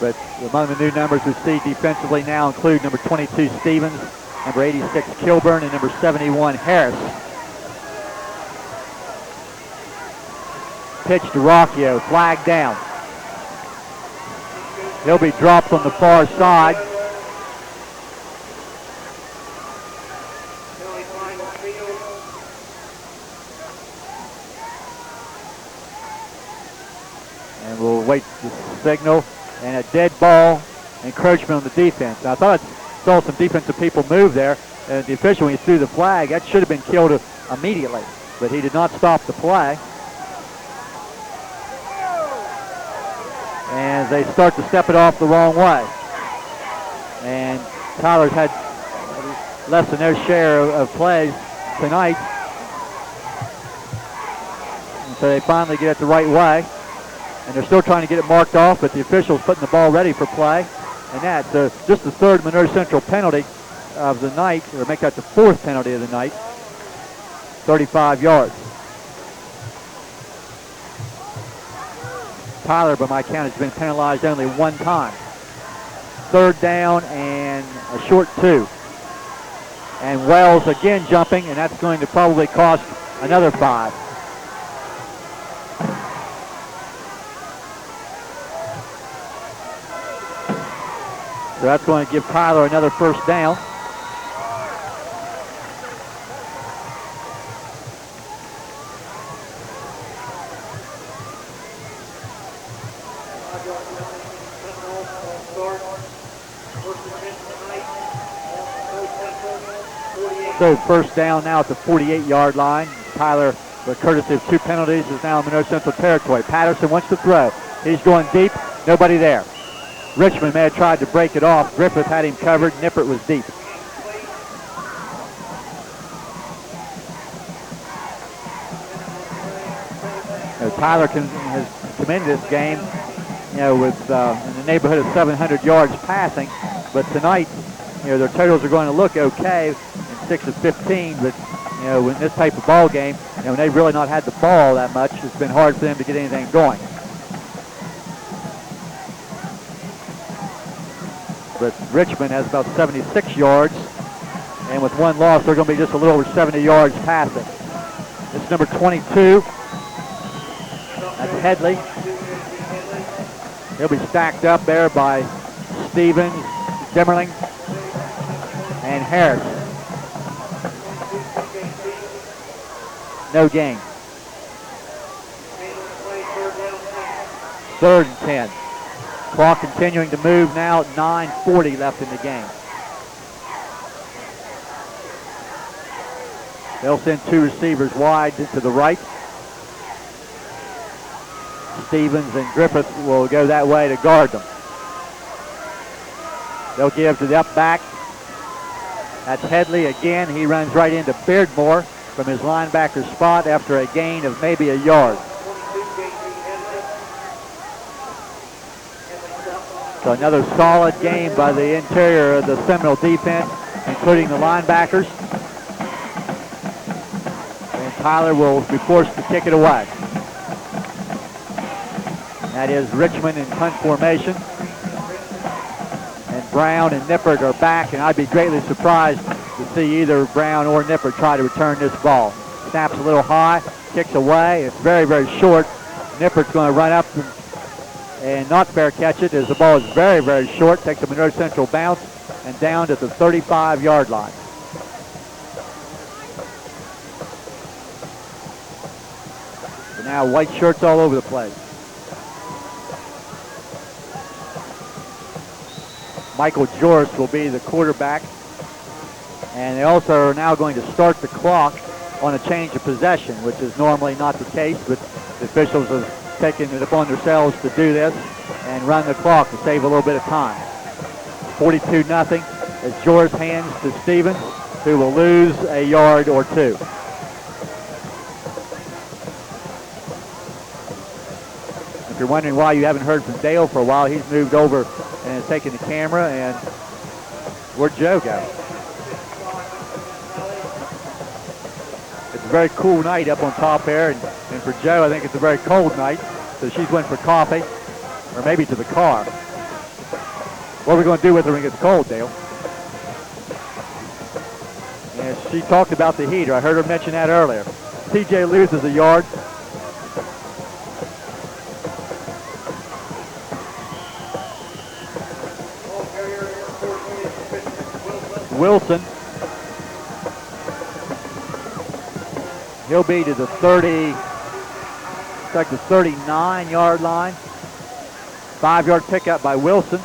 But among the new numbers we see defensively now include number 22 Stevens, number 86 Kilburn, and number 71 Harris. Pitch to Rocchio, flag down. He'll be dropped on the far side. And we'll wait the signal. And a dead ball encroachment on the defense. Now, I thought I saw some defensive people move there. And the official, when he threw the flag, that should have been killed immediately. But he did not stop the play. And they start to step it off the wrong way. And Tyler's had less than their share of plays tonight. And so they finally get it the right way. And they're still trying to get it marked off, but the official's putting the ball ready for play. And that's just the third Monroe Central penalty of the night, or make that the fourth penalty of the night. 35 yards. Tyler, by my count, has been penalized only one time. Third down and a short 2. And Wells again jumping, and that's going to probably cost another 5. So that's going to give Tyler another first down. So first down now at the 48-yard line. Tyler, with courtesy of 2 penalties, is now in Monroe Central territory. Patterson wants to throw. He's going deep. Nobody there. Richmond may have tried to break it off. Griffith had him covered. Nippert was deep. Tyler has come into this game, with in the neighborhood of 700 yards passing. But tonight, their totals are going to look okay in 6 of 15. But in this type of ball game, when they've really not had the ball that much, it's been hard for them to get anything going. But Richmond has about 76 yards, and with one loss, they're going to be just a little over 70 yards passing. This is number 22. That's Headley. He'll be stacked up there by Stevens, Dimmerling, and Harris. No gain. Third and 10. Clock continuing to move now, 9:40 left in the game. They'll send 2 receivers wide to the right. Stevens and Griffith will go that way to guard them. They'll give to the up back. That's Headley again. He runs right into Beardmore from his linebacker spot after a gain of maybe a yard. So another solid game by the interior of the Seminole defense, including the linebackers. And Tyler will be forced to kick it away. That is Richmond in punt formation. And Brown and Nippert are back, and I'd be greatly surprised to see either Brown or Nippert try to return this ball. Snaps a little high, kicks away. It's very, very short. Nippert's going to run up and not fair catch it as the ball is very, very short. Takes a Monroe Central bounce and down to the 35-yard line. So now white shirts all over the place. Michael Joris will be the quarterback. And they also are now going to start the clock on a change of possession, which is normally not the case, but the officials have taken it upon themselves to do this and run the clock to save a little bit of time. 42-0 as Joris hands to Stevens, who will lose a yard or two. If you're wondering why you haven't heard from Dale for a while, he's moved over and has taken the camera, and where'd Joe go? It's a very cool night up on top there, and for Joe, I think it's a very cold night, so she's went for coffee, or maybe to the car. What are we going to do with her when it gets cold, Dale? And she talked about the heater. I heard her mention that earlier. TJ loses a yard. Wilson. He'll be to the 39-yard line. 5-yard pickup by Wilson.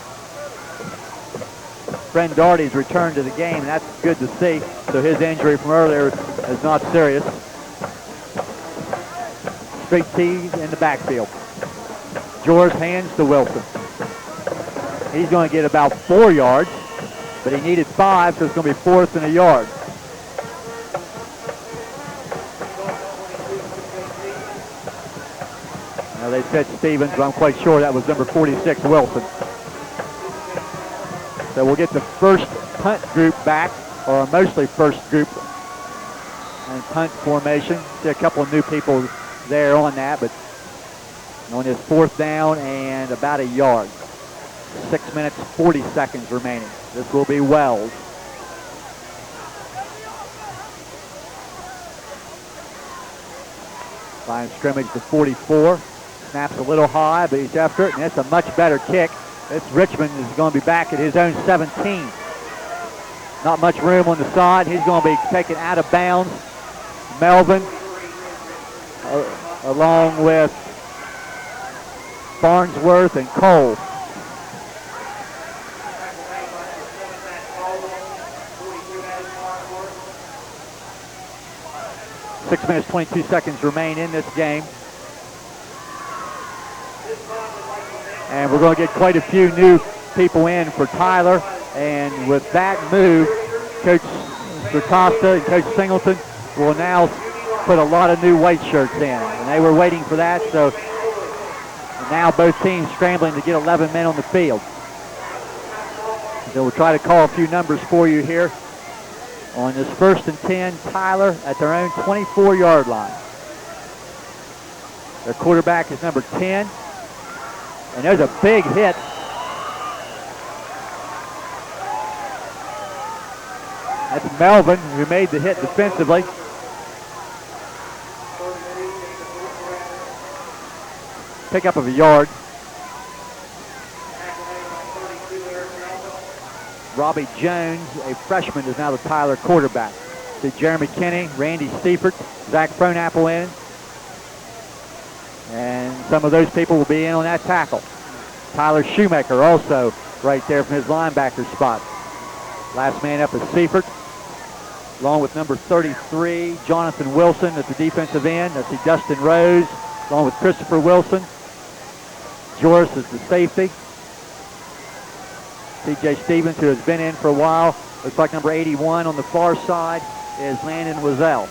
Fred Darty's returned to the game, and that's good to see. So his injury from earlier is not serious. Straight tees in the backfield. Joris hands to Wilson. He's going to get about 4 yards, but he needed 5, so it's going to be 4th and a yard. Now they said Stevens, but I'm quite sure that was number 46, Wilson. So we'll get the first punt group back, or mostly first group and punt formation. See a couple of new people there on that, but on this 4th down and about a yard. 6 minutes, 40 seconds remaining. This will be Wells. Line of scrimmage to 44. Snaps a little high, but he's after it, and it's a much better kick. This Richmond is going to be back at his own 17. Not much room on the side. He's going to be taken out of bounds. Melvin, along with Farnsworth and Cole. Six minutes, 22 seconds remain in this game. And we're going to get quite a few new people in for Tyler. And with that move, Coach Costa and Coach Singleton will now put a lot of new white shirts in. And they were waiting for that, so now both teams scrambling to get 11 men on the field. So we'll try to call a few numbers for you here. On this 1st and 10, Tyler at their own 24-yard line. Their quarterback is number 10. And there's a big hit. That's Melvin, who made the hit defensively. Pickup of a yard. Robbie Jones, a freshman, is now the Tyler quarterback. See Jeremy Kinney, Randy Stiefert, Zach Fronapple in. And some of those people will be in on that tackle. Tyler Shoemaker also right there from his linebacker spot. Last man up is Seifert, along with number 33, Jonathan Wilson at the defensive end. That's the Dustin Rose, along with Christopher Wilson. Joris is the safety. TJ Stevens, who has been in for a while. Looks like number 81 on the far side is Landon Wazell.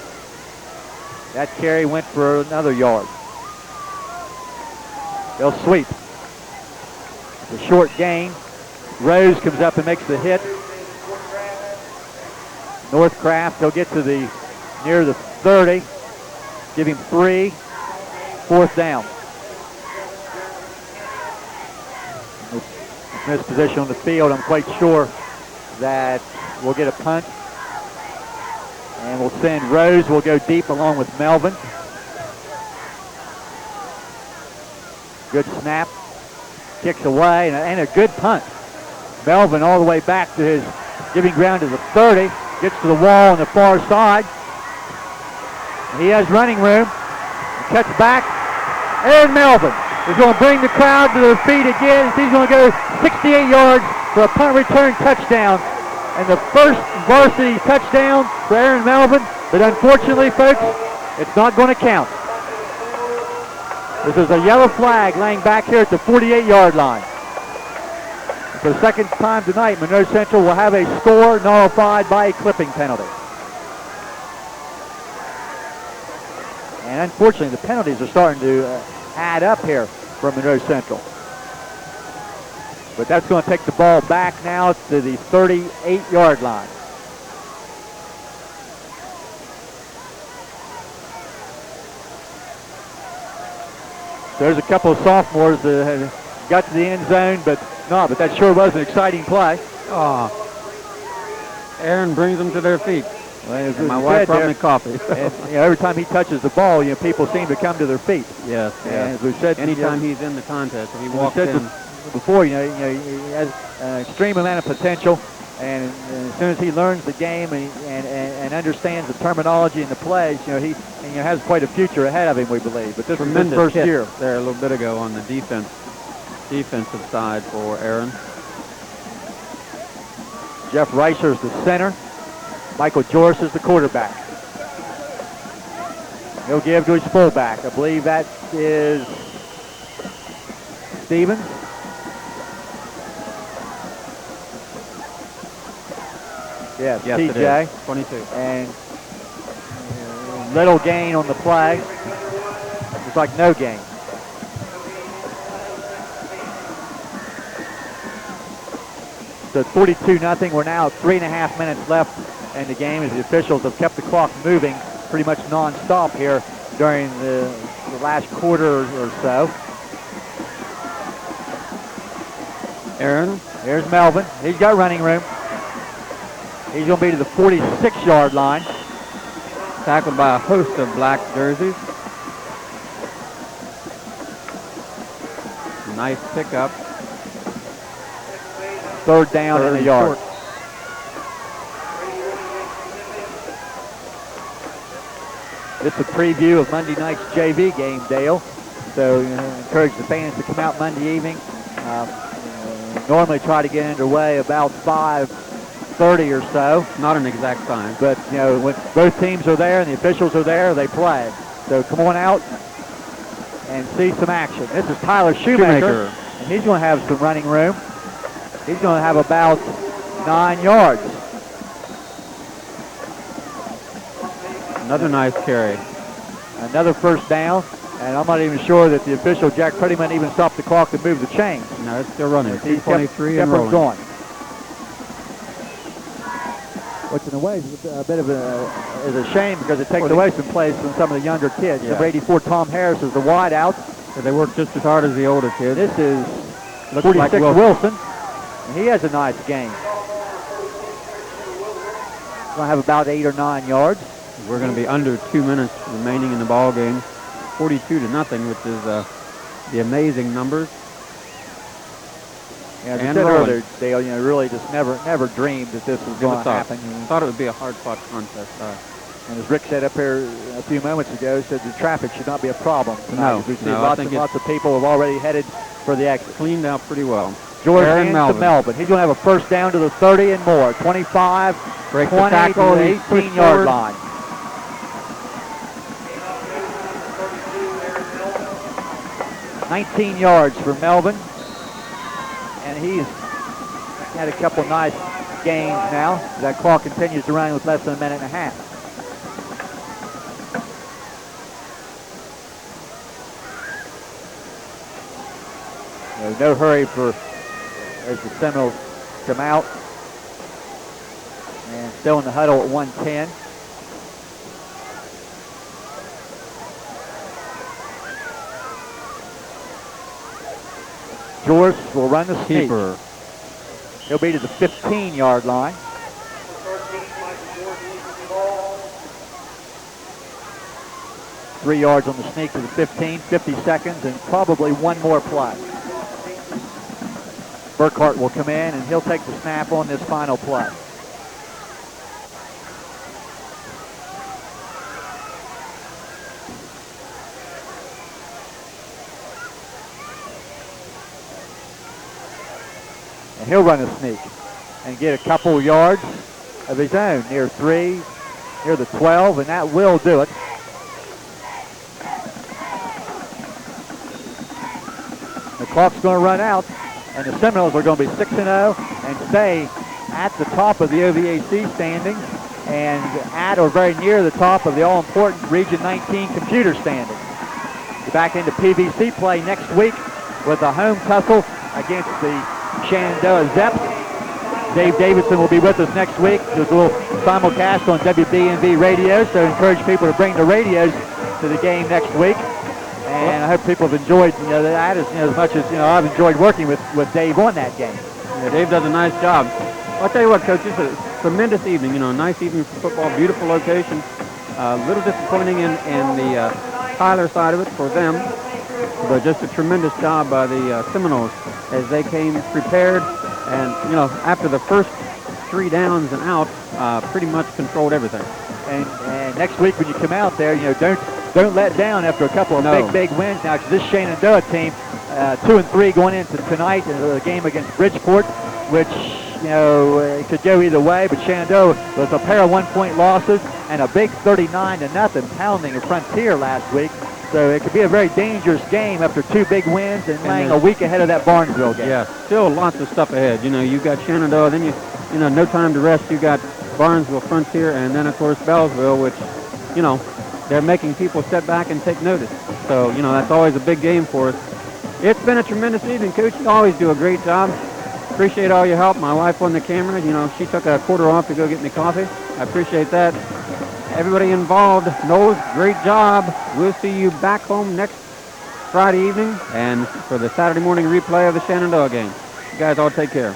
That carry went for another yard. They'll sweep. It's a short gain. Rose comes up and makes the hit. Northcraft, he'll get to the near the 30. Give him 3. 4th down. In this position on the field, I'm quite sure that we'll get a punt. And we'll send Rose. We'll go deep along with Melvin. Good snap. Kicks away, and a good punt. Melvin all the way back to his giving ground to the 30. Gets to the wall on the far side. He has running room. Cuts back. And Melvin is going to bring the crowd to their feet again. He's going to go 68 yards for a punt return touchdown. And the first varsity touchdown for Aaron Melvin. But unfortunately, folks, it's not going to count. This is a yellow flag laying back here at the 48-yard line. For the second time tonight, Monroe Central will have a score nullified by a clipping penalty. And unfortunately, the penalties are starting to add up here for Monroe Central. But that's going to take the ball back now to the 38-yard line. There's a couple of sophomores that got to the end zone, but that sure was an exciting play. Aaron brings them to their feet. Well, and my wife brought me coffee. And, every time he touches the ball, people seem to come to their feet. Yes. And as we said, anytime he's in the contest, if he walks in. Before, he has an extreme amount of potential, and as soon as he learns the game and understands the terminology and the plays, he has quite a future ahead of him, we believe. But this is his first year. There a little bit ago on the defensive side for Aaron. Jeff Reicher is the center. Michael Joris is the quarterback. He'll give to his fullback. I believe that is Stevens. Yes, TJ. 22. And little gain on the play. It's like no gain. So 42-0. We're now at 3.5 minutes left in the game as the officials have kept the clock moving pretty much non-stop here during the last quarter or so. Aaron. Here's Melvin. He's got running room. He's going to be to the 46-yard line. Tackled by a host of black jerseys. Nice pickup. Third down in the yard. This is a preview of Monday night's JV game, Dale. So encourage the fans to come out Monday evening. Normally try to get underway about 5:30 or so. Not an exact time. But, when both teams are there and the officials are there, they play. So come on out and see some action. This is Tyler Shoemaker. And he's going to have some running room. He's going to have about 9 yards. Another nice carry. Another first down. And I'm not even sure that the official, Jack Prettyman, even stopped the clock to move the chains. No, it's still running. He 2:23 kept and rolling. going. Which in a way is a bit of a shame because it takes away some plays from some of the younger kids. Yeah. Number 84, Tom Harris, is the wide out. So they work just as hard as the older kids. This is Looks 46 like Wilson. And he has a nice game. Going to have about 8 or 9 yards. We're going to be under 2 minutes remaining in the ball game. 42-0, which is the amazing numbers. Yeah, as I And said rolling. earlier, Dale, really just never dreamed that this was going to happen. Thought it would be a hard-fought contest. And as Rick said up here a few moments ago, said the traffic should not be a problem tonight. No, We see no, lots of people have already headed for the exit. Cleaned out pretty well. George Aaron hands to Melvin. He's going to have a first down to the 30 and more. 25, Breaks the 20 tackle, to the he's pushed 18-yard forward. line. $19 yards for Melvin. And he's had a couple nice gains now. That clock continues to run with less than a minute and a half. No hurry as the Seminoles come out. And still in the huddle at 110. Joris will run the sneak. Keeper. He'll be to the 15-yard line. Three yards on the sneak to the 15, 50 seconds, and probably one more play. Burkhart will come in, and he'll take the snap on this final play. And he'll run a sneak and get a couple yards of his own near 3, near the 12, and that will do it. The clock's going to run out, and the Seminoles are going to be 6-0 and stay at the top of the OVAC standings and at or very near the top of the all-important Region 19 computer standings. We're back into PVC play next week with a home tussle against the Shenandoah Zeps. Dave Davidson will be with us next week. There's a little simulcast on WBNV radio, so I encourage people to bring the radios to the game next week. And I hope people have enjoyed that as much as I've enjoyed working with Dave on that game. Yeah, Dave does a nice job. I'll tell you what, Coach, it's a tremendous evening. Nice evening for football, beautiful location. A little disappointing in the Tyler side of it for them, but just a tremendous job by the Seminoles as they came prepared and, after the first 3 downs and out, pretty much controlled everything. And next week when you come out there, don't let down after a couple of big wins now, because this Shenandoah team, 2-3 going into tonight in the game against Bridgeport, which it could go either way, but Shenandoah was a pair of 1-point losses and a big 39-0 pounding of Frontier last week. So it could be a very dangerous game after 2 big wins and laying a week ahead of that Barnesville game. Yeah, still lots of stuff ahead. You've got Shenandoah, then no time to rest. You got Barnesville, Frontier, and then of course Bellsville, which they're making people step back and take notice. So that's always a big game for us. It's been a tremendous evening, Coach. You always do a great job. Appreciate all your help. My wife on the camera, she took a quarter off to go get me coffee. I appreciate that. Everybody involved knows, great job. We'll see you back home next Friday evening and for the Saturday morning replay of the Shenandoah game. You guys all take care.